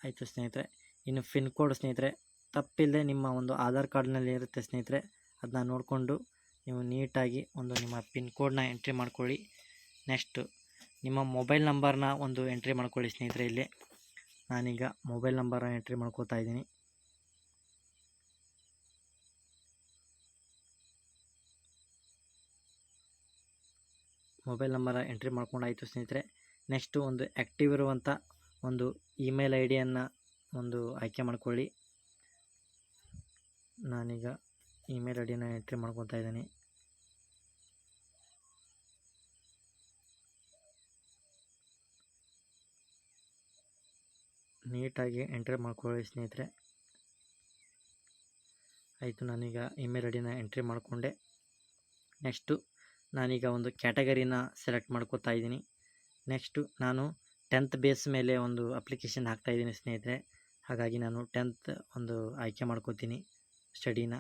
ಆಯಿತು ಸ್ನೇಹಿತರೆ. ಇನ್ನು ಪಿನ್ ಕೋಡ್ ಸ್ನೇಹಿತರೆ, ತಪ್ಪಿಲ್ಲದೆ ನಿಮ್ಮ ಒಂದು ಆಧಾರ್ ಕಾರ್ಡ್ನಲ್ಲಿ ಇರುತ್ತೆ ಸ್ನೇಹಿತರೆ, ಅದನ್ನ ನೋಡಿಕೊಂಡು ನೀವು ನೀಟಾಗಿ ಒಂದು ನಿಮ್ಮ ಪಿನ್ ಕೋಡ್ನ ಎಂಟ್ರಿ ಮಾಡ್ಕೊಳ್ಳಿ. ನೆಕ್ಸ್ಟು ನಿಮ್ಮ ಮೊಬೈಲ್ ನಂಬರ್ನ ಒಂದು ಎಂಟ್ರಿ ಮಾಡ್ಕೊಳ್ಳಿ ಸ್ನೇಹಿತರೆ. ಇಲ್ಲಿ ನಾನೀಗ ಮೊಬೈಲ್ ನಂಬರ್ನ ಎಂಟ್ರಿ ಮಾಡ್ಕೊಳ್ತಾ ಇದ್ದೀನಿ. ಮೊಬೈಲ್ ನಂಬರ್ ಎಂಟ್ರಿ ಮಾಡ್ಕೊಂಡಾಯಿತು ಸ್ನೇಹಿತರೆ. ನೆಕ್ಸ್ಟು ಒಂದು ಆ್ಯಕ್ಟಿವ್ ಇರುವಂಥ ಒಂದು ಇಮೇಲ್ ಐ ಡಿಯನ್ನು ಒಂದು ಆಯ್ಕೆ ಮಾಡ್ಕೊಳ್ಳಿ. ನಾನೀಗ ಇಮೇಲ್ ಐ ಡಿನ ಎಂಟ್ರಿ ಮಾಡ್ಕೊತಾ ಇದ್ದೀನಿ. ನೀಟಾಗಿ ಎಂಟ್ರಿ ಮಾಡ್ಕೊಳ್ಳಿ ಸ್ನೇಹಿತರೆ. ಆಯಿತು, ನಾನೀಗ ಇಮೇಲ್ ಐ ಡಿನ ಎಂಟ್ರಿ ಮಾಡಿಕೊಂಡೆ. ನೆಕ್ಸ್ಟು ನಾನೀಗ ಒಂದು ಕ್ಯಾಟಗರಿನ ಸೆಲೆಕ್ಟ್ ಮಾಡ್ಕೋತಾ ಇದ್ದೀನಿ. ನೆಕ್ಸ್ಟು ನಾನು 10th ಬೇಸ್ ಮೇಲೆ ಒಂದು ಅಪ್ಲಿಕೇಶನ್ ಹಾಕ್ತಾಯಿದ್ದೀನಿ ಸ್ನೇಹಿತರೆ. ಹಾಗಾಗಿ ನಾನು 10th ಒಂದು ಆಯ್ಕೆ ಮಾಡ್ಕೋತೀನಿ ಸ್ಟಡಿನ.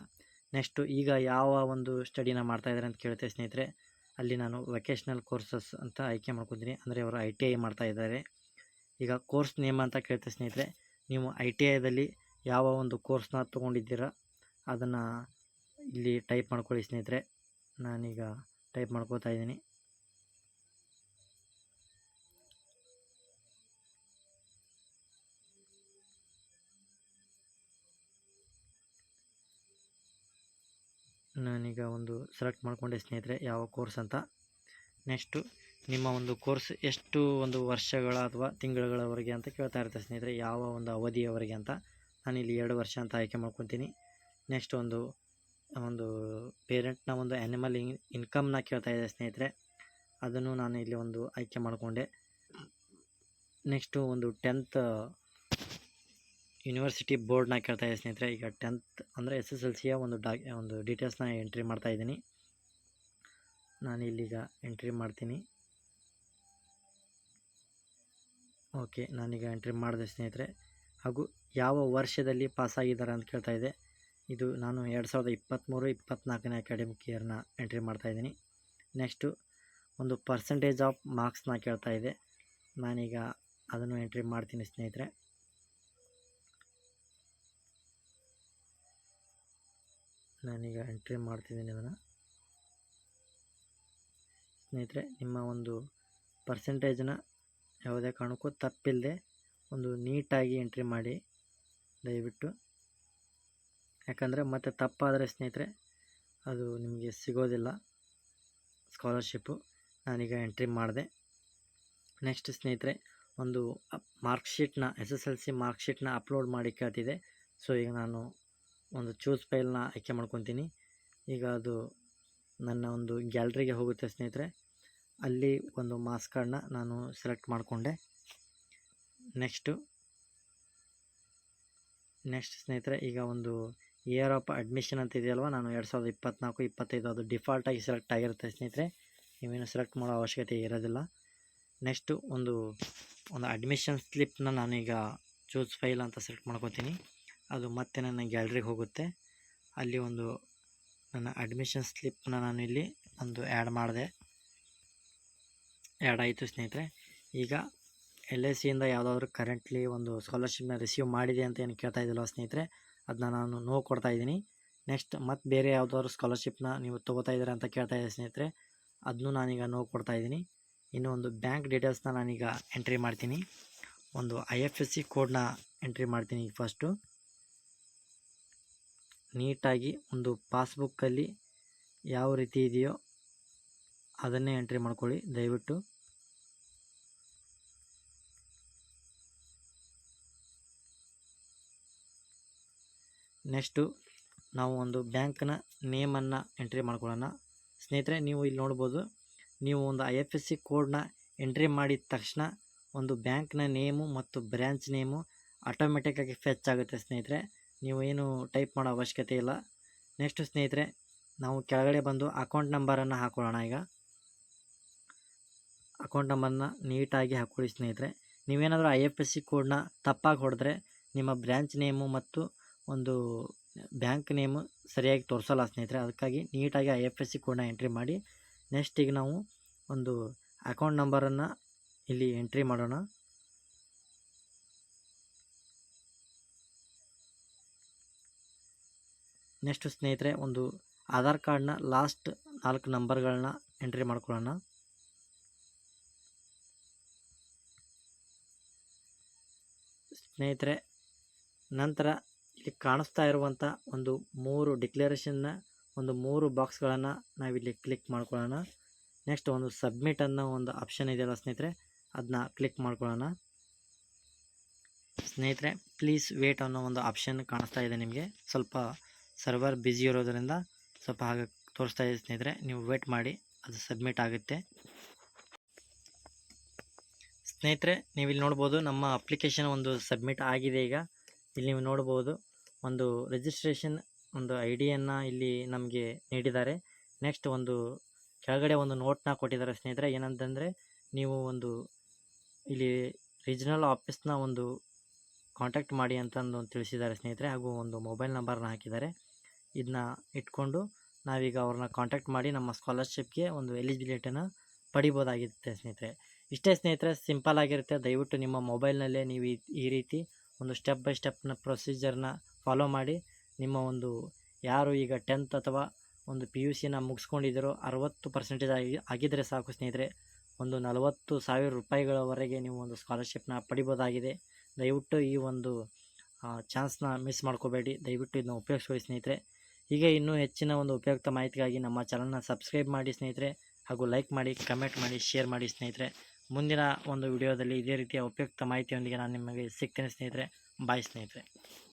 ನೆಕ್ಸ್ಟು ಈಗ ಯಾವ ಒಂದು ಸ್ಟಡಿನ ಮಾಡ್ತಾಯಿದ್ದಾರೆ ಅಂತ ಕೇಳ್ತೆ ಸ್ನೇಹಿತರೆ. ಅಲ್ಲಿ ನಾನು ವೊಕೇಶ್ನಲ್ ಕೋರ್ಸಸ್ ಅಂತ ಆಯ್ಕೆ ಮಾಡ್ಕೊತೀನಿ. ಅಂದರೆ ಅವರು ITI ಮಾಡ್ತಾಯಿದ್ದಾರೆ. ಈಗ ಕೋರ್ಸ್ ನೇಮ್ ಅಂತ ಕೇಳ್ತೆ ಸ್ನೇಹಿತರೆ. ನೀವು ITIದಲ್ಲಿ ಯಾವ ಒಂದು ಕೋರ್ಸ್ನ ತೊಗೊಂಡಿದ್ದೀರಾ ಅದನ್ನು ಇಲ್ಲಿ ಟೈಪ್ ಮಾಡ್ಕೊಳ್ಳಿ ಸ್ನೇಹಿತರೆ. ನಾನೀಗ ಟೈಪ್ ಮಾಡ್ಕೋತಾ ಇದ್ದೀನಿ. ನಾನೀಗ ಒಂದು ಸೆಲೆಕ್ಟ್ ಮಾಡಿಕೊಂಡೆ ಸ್ನೇಹಿತರೆ ಯಾವ ಕೋರ್ಸ್ ಅಂತ. ನೆಕ್ಸ್ಟು ನಿಮ್ಮ ಒಂದು ಕೋರ್ಸ್ ಎಷ್ಟು ಒಂದು ವರ್ಷಗಳ ಅಥವಾ ತಿಂಗಳುಗಳವರೆಗೆ ಅಂತ ಕೇಳ್ತಾ ಇರ್ತಾರೆ ಸ್ನೇಹಿತರೆ. ಯಾವ ಒಂದು ಅವಧಿಯವರೆಗೆ ಅಂತ. ನಾನಿಲ್ಲಿ 2 ವರ್ಷ ಅಂತ ಆಯ್ಕೆ ಮಾಡ್ಕೊತೀನಿ. ನೆಕ್ಸ್ಟ್ ಒಂದು ಪೇರೆಂಟ್ನ ಒಂದು ಆ್ಯನಿಮಲ್ ಇನ್ಕಮ್ನ ಕೇಳ್ತಾ ಇದೆ ಸ್ನೇಹಿತರೆ. ಅದನ್ನು ನಾನು ಇಲ್ಲಿ ಒಂದು ಆಯ್ಕೆ ಮಾಡಿಕೊಂಡೆ. ನೆಕ್ಸ್ಟು ಒಂದು 10th ಯೂನಿವರ್ಸಿಟಿ ಬೋರ್ಡ್ನ ಕೇಳ್ತಾ ಇದೆ ಸ್ನೇಹಿತರೆ. ಈಗ 10th ಅಂದರೆ SSLCಯ ಒಂದು ಡೀಟೇಲ್ಸ್ನ ಎಂಟ್ರಿ ಮಾಡ್ತಾ ಇದ್ದೀನಿ. ನಾನು ಇಲ್ಲಿಗ ಎಂಟ್ರಿ ಮಾಡ್ತೀನಿ. ಓಕೆ, ನಾನೀಗ ಎಂಟ್ರಿ ಮಾಡಿದೆ ಸ್ನೇಹಿತರೆ. ಹಾಗೂ ಯಾವ ವರ್ಷದಲ್ಲಿ ಪಾಸಾಗಿದ್ದಾರೆ ಅಂತ ಕೇಳ್ತಾ ಇದೆ. ಇದು ನಾನು 2023-24ನೇ ಅಕಾಡೆಮಿಕ್ ಇಯರ್ನ ಎಂಟ್ರಿ ಮಾಡ್ತಾಯಿದ್ದೀನಿ. ನೆಕ್ಸ್ಟು ಒಂದು ಪರ್ಸೆಂಟೇಜ್ ಆಫ್ ಮಾರ್ಕ್ಸ್ನ ಕೇಳ್ತಾ ಇದೆ. ನಾನೀಗ ಅದನ್ನು ಎಂಟ್ರಿ ಮಾಡ್ತೀನಿ ಸ್ನೇಹಿತರೆ. ನಾನೀಗ ಎಂಟ್ರಿ ಮಾಡ್ತಿದ್ದೀನಿ ಅದನ್ನು. ಸ್ನೇಹಿತರೆ, ನಿಮ್ಮ ಒಂದು ಪರ್ಸೆಂಟೇಜ್ನ ಯಾವುದೇ ಕಾರಣಕ್ಕೂ ತಪ್ಪಿಲ್ಲದೆ ಒಂದು ನೀಟಾಗಿ ಎಂಟ್ರಿ ಮಾಡಿ ದಯವಿಟ್ಟು. ಯಾಕಂದರೆ ಮತ್ತೆ ತಪ್ಪಾದರೆ ಸ್ನೇಹಿತರೆ ಅದು ನಿಮಗೆ ಸಿಗೋದಿಲ್ಲ ಸ್ಕಾಲರ್ಶಿಪ್ಪು. ನಾನೀಗ ಎಂಟ್ರಿ ಮಾಡಿದೆ. ನೆಕ್ಸ್ಟ್ ಸ್ನೇಹಿತರೆ, ಒಂದು ಮಾರ್ಕ್ಶೀಟ್ನ SSLC ಮಾರ್ಕ್ಶೀಟ್ನ ಅಪ್ಲೋಡ್ ಮಾಡಿ ಕೇಳ್ತಿದೆ. ಸೊ ಈಗ ನಾನು ಒಂದು ಚೂಸ್ ಫೈಲ್ನ ಆಯ್ಕೆ ಮಾಡ್ಕೊತೀನಿ. ಈಗ ಅದು ನನ್ನ ಒಂದು ಗ್ಯಾಲರಿಗೆ ಹೋಗುತ್ತೆ ಸ್ನೇಹಿತರೆ. ಅಲ್ಲಿ ಒಂದು ಮಾರ್ಕ್ಸ್ ಕಾರ್ಡ್ನ ನಾನು ಸೆಲೆಕ್ಟ್ ಮಾಡಿಕೊಂಡೆ. ನೆಕ್ಸ್ಟ್ ಸ್ನೇಹಿತರೆ, ಈಗ ಒಂದು ಇಯರ್ ಆಫ್ ಅಡ್ಮಿಷನ್ ಅಂತ ಇದೆಯಲ್ವ, ನಾನು 2024-25 ಅದು ಡಿಫಾಲ್ಟಾಗಿ ಸೆಲೆಕ್ಟ್ ಆಗಿರುತ್ತೆ ಸ್ನೇಹಿತರೆ. ನೀವೇನು ಸೆಲೆಕ್ಟ್ ಮಾಡೋ ಅವಶ್ಯಕತೆ ಇರೋದಿಲ್ಲ. ನೆಕ್ಸ್ಟು ಒಂದು ಅಡ್ಮಿಷನ್ ಸ್ಲಿಪ್ನ ನಾನೀಗ ಚೂಸ್ ಫೈಲ್ ಅಂತ ಸೆಲೆಕ್ಟ್ ಮಾಡ್ಕೊತೀನಿ. ಅದು ಮತ್ತೆ ನನ್ನ ಗ್ಯಾಲರಿಗೆ ಹೋಗುತ್ತೆ. ಅಲ್ಲಿ ಒಂದು ನನ್ನ ಅಡ್ಮಿಷನ್ ಸ್ಲಿಪ್ನ ನಾನು ಇಲ್ಲಿ ಒಂದು ಆ್ಯಡ್ ಮಾಡಿದೆ. ಆ್ಯಡ್ ಆಯಿತು ಸ್ನೇಹಿತರೆ. ಈಗ LICಯಿಂದ ಯಾವುದಾದ್ರೂ ಕರೆಂಟ್ಲಿ ಒಂದು ಸ್ಕಾಲರ್ಶಿಪ್ನ ರಿಸೀವ್ ಮಾಡಿದೆ ಅಂತ ಏನು ಕೇಳ್ತಾ ಇದ್ದಿಲ್ಲ ಸ್ನೇಹಿತರೆ, ಅದನ್ನ ನಾನು ನೋ ಕೊಡ್ತಾ ಇದ್ದೀನಿ. ನೆಕ್ಸ್ಟ್ ಮತ್ತು ಬೇರೆ ಯಾವುದಾದ್ರು ಸ್ಕಾಲರ್ಶಿಪ್ನ ನೀವು ತೊಗೋತಾ ಇದ್ದೀರಾ ಅಂತ ಕೇಳ್ತಾ ಇದೆ ಸ್ನೇಹಿತರೆ, ಅದನ್ನು ನಾನೀಗ ನೋ ಕೊಡ್ತಾ ಇದ್ದೀನಿ. ಇನ್ನು ಒಂದು ಬ್ಯಾಂಕ್ ಡೀಟೇಲ್ಸ್ನ ನಾನೀಗ ಎಂಟ್ರಿ ಮಾಡ್ತೀನಿ. ಒಂದು IFSC ಕೋಡ್ನ ಎಂಟ್ರಿ ಮಾಡ್ತೀನಿ. ಈಗ ಫಸ್ಟು ನೀಟಾಗಿ ಒಂದು ಪಾಸ್ಬುಕ್ಕಲ್ಲಿ ಯಾವ ರೀತಿ ಇದೆಯೋ ಅದನ್ನೇ ಎಂಟ್ರಿ ಮಾಡ್ಕೊಳ್ಳಿ ದಯವಿಟ್ಟು. ನೆಕ್ಸ್ಟು ನಾವು ಒಂದು ಬ್ಯಾಂಕ್ನ ನೇಮನ್ನು ಎಂಟ್ರಿ ಮಾಡ್ಕೊಳ್ಳೋಣ ಸ್ನೇಹಿತರೆ. ನೀವು ಇಲ್ಲಿ ನೋಡ್ಬೋದು, ನೀವು ಒಂದು IFSC ಕೋಡ್ನ ಎಂಟ್ರಿ ಮಾಡಿದ ತಕ್ಷಣ ಒಂದು ಬ್ಯಾಂಕ್ನ ನೇಮು ಮತ್ತು ಬ್ರ್ಯಾಂಚ್ ನೇಮು ಆಟೋಮೆಟಿಕ್ಕಾಗಿ ಫೆಚ್ ಆಗುತ್ತೆ ಸ್ನೇಹಿತರೆ. ನೀವು ಏನು ಟೈಪ್ ಮಾಡೋ ಅವಶ್ಯಕತೆ ಇಲ್ಲ. ನೆಕ್ಸ್ಟ್ ಸ್ನೇಹಿತರೆ, ನಾವು ಕೆಳಗಡೆ ಬಂದು ಅಕೌಂಟ್ ನಂಬರನ್ನು ಹಾಕೊಳ್ಳೋಣ. ಈಗ ಅಕೌಂಟ್ ನಂಬರ್ನ ನೀಟಾಗಿ ಹಾಕ್ಕೊಳ್ಳಿ ಸ್ನೇಹಿತರೆ. ನೀವೇನಾದರೂ IFSC ಕೋಡ್ನ ತಪ್ಪಾಗಿ ಹೊಡೆದ್ರೆ ನಿಮ್ಮ ಬ್ರ್ಯಾಂಚ್ ನೇಮು ಮತ್ತು ಒಂದು ಬ್ಯಾಂಕ್ ನೇಮು ಸರಿಯಾಗಿ ತೋರಿಸಲ್ಲ ಸ್ನೇಹಿತರೆ. ಅದಕ್ಕಾಗಿ ನೀಟಾಗಿ IFSC ಕೋಡ್ನ ಎಂಟ್ರಿ ಮಾಡಿ. ನೆಕ್ಸ್ಟ್ ಈಗ ನಾವು ಒಂದು ಅಕೌಂಟ್ ನಂಬರನ್ನು ಇಲ್ಲಿ ಎಂಟ್ರಿ ಮಾಡೋಣ. ನೆಕ್ಸ್ಟ್ ಸ್ನೇಹಿತರೆ, ಒಂದು ಆಧಾರ್ ಕಾರ್ಡ್ನ ಲಾಸ್ಟ್ 4 ನಂಬರ್ಗಳನ್ನ ಎಂಟ್ರಿ ಮಾಡ್ಕೊಳ್ಳೋಣ. ಸ್ನೇಹಿತರೆ, ನಂತರ ಇಲ್ಲಿ ಕಾಣಿಸ್ತಾ ಇರುವಂಥ ಒಂದು 3 ಡಿಕ್ಲರೇಷನ್ನ ಒಂದು 3 ಬಾಕ್ಸ್ಗಳನ್ನು ನಾವಿಲ್ಲಿ ಕ್ಲಿಕ್ ಮಾಡ್ಕೊಳ್ಳೋಣ. ನೆಕ್ಸ್ಟ್ ಒಂದು ಸಬ್ಮಿಟ್ ಅನ್ನೋ ಒಂದು ಆಪ್ಷನ್ ಇದೆಯಲ್ಲ ಸ್ನೇಹಿತರೆ, ಅದನ್ನ ಕ್ಲಿಕ್ ಮಾಡ್ಕೊಳ್ಳೋಣ. ಸ್ನೇಹಿತರೆ ಪ್ಲೀಸ್ ವೇಟ್ ಅನ್ನೋ ಒಂದು ಆಪ್ಷನ್ ಕಾಣಿಸ್ತಾ ಇದೆ ನಿಮಗೆ. ಸ್ವಲ್ಪ ಸರ್ವರ್ ಬ್ಯುಸಿ ಇರೋದರಿಂದ ಸ್ವಲ್ಪ ಹಾಗೆ ತೋರಿಸ್ತಾ ಇದೆ ಸ್ನೇಹಿತರೆ. ನೀವು ವೇಟ್ ಮಾಡಿ, ಅದು ಸಬ್ಮಿಟ್ ಆಗುತ್ತೆ. ಸ್ನೇಹಿತರೆ ನೀವು ಇಲ್ಲಿ ನೋಡ್ಬೋದು ನಮ್ಮ ಅಪ್ಲಿಕೇಶನ್ ಒಂದು ಸಬ್ಮಿಟ್ ಆಗಿದೆ. ಈಗ ಇಲ್ಲಿ ನೀವು ನೋಡ್ಬೋದು ಒಂದು ರಿಜಿಸ್ಟ್ರೇಷನ್ ಒಂದು ID-ಯನ್ನು ಇಲ್ಲಿ ನಮಗೆ ನೀಡಿದ್ದಾರೆ. ನೆಕ್ಸ್ಟ್ ಒಂದು ಕೆಳಗಡೆ ಒಂದು ನೋಟ್ನ ಕೊಟ್ಟಿದ್ದಾರೆ ಸ್ನೇಹಿತರೆ. ಏನಂತಂದರೆ ನೀವು ಒಂದು ಇಲ್ಲಿ ರೀಜನಲ್ ಆಫೀಸ್ನ ಒಂದು ಕಾಂಟ್ಯಾಕ್ಟ್ ಮಾಡಿ ಅಂತಂದು ತಿಳಿಸಿದ್ದಾರೆ ಸ್ನೇಹಿತರೆ. ಹಾಗೂ ಒಂದು ಮೊಬೈಲ್ ನಂಬರ್ನ ಹಾಕಿದ್ದಾರೆ. ಇದನ್ನ ಇಟ್ಕೊಂಡು ನಾವೀಗ ಅವ್ರನ್ನ ಕಾಂಟ್ಯಾಕ್ಟ್ ಮಾಡಿ ನಮ್ಮ ಸ್ಕಾಲರ್ಶಿಪ್ಗೆ ಒಂದು ಎಲಿಜಿಬಿಲಿಟಿನ ಪಡಿಬೋದಾಗಿರುತ್ತೆ ಸ್ನೇಹಿತರೆ. ಇಷ್ಟೇ ಸ್ನೇಹಿತರೆ, ಸಿಂಪಲ್ ಆಗಿರುತ್ತೆ. ದಯವಿಟ್ಟು ನಿಮ್ಮ ಮೊಬೈಲ್ನಲ್ಲೇ ನೀವು ಈ ರೀತಿ ಒಂದು ಸ್ಟೆಪ್ ಬೈ ಸ್ಟೆಪ್ನ ಪ್ರೊಸೀಜರ್ನ ಫಾಲೋ ಮಾಡಿ ನಿಮ್ಮ ಒಂದು ಯಾರು ಈಗ 10th ಅಥವಾ ಒಂದು PUCನ ಮುಗಿಸ್ಕೊಂಡಿದ್ದೀರೋ 60% ಆಗಿದ್ದರೆ ಸಾಕು ಸ್ನೇಹಿತರೆ. ಒಂದು 40,000 ರೂಪಾಯಿಗಳವರೆಗೆ ನೀವು ಒಂದು ಸ್ಕಾಲರ್ಶಿಪ್ನ ಪಡಿಬೋದಾಗಿದೆ. ದಯವಿಟ್ಟು ಈ ಒಂದು ಚಾನ್ಸ್ನ ಮಿಸ್ ಮಾಡ್ಕೋಬೇಡಿ. ದಯವಿಟ್ಟು ಇದನ್ನ ಉಪಯೋಗಿಸ್ಕೊಳ್ಳಿ ಸ್ನೇಹಿತರೆ. ಹೀಗೆ ಇನ್ನೂ ಹೆಚ್ಚಿನ ಒಂದು ಉಪಯುಕ್ತ ಮಾಹಿತಿಗಾಗಿ ನಮ್ಮ ಚಾನಲ್ನ ಸಬ್ಸ್ಕ್ರೈಬ್ ಮಾಡಿ ಸ್ನೇಹಿತರೆ. ಹಾಗೂ ಲೈಕ್ ಮಾಡಿ, ಕಮೆಂಟ್ ಮಾಡಿ, ಶೇರ್ ಮಾಡಿ ಸ್ನೇಹಿತರೆ. ಮುಂದಿನ ಒಂದು ವಿಡಿಯೋದಲ್ಲಿ ಇದೇ ರೀತಿಯ ಉಪಯುಕ್ತ ಮಾಹಿತಿಯೊಂದಿಗೆ ನಾನು ನಿಮಗೆ ಸಿಗ್ತೇನೆ ಸ್ನೇಹಿತರೆ. ಬಾಯ್ ಸ್ನೇಹಿತರೆ.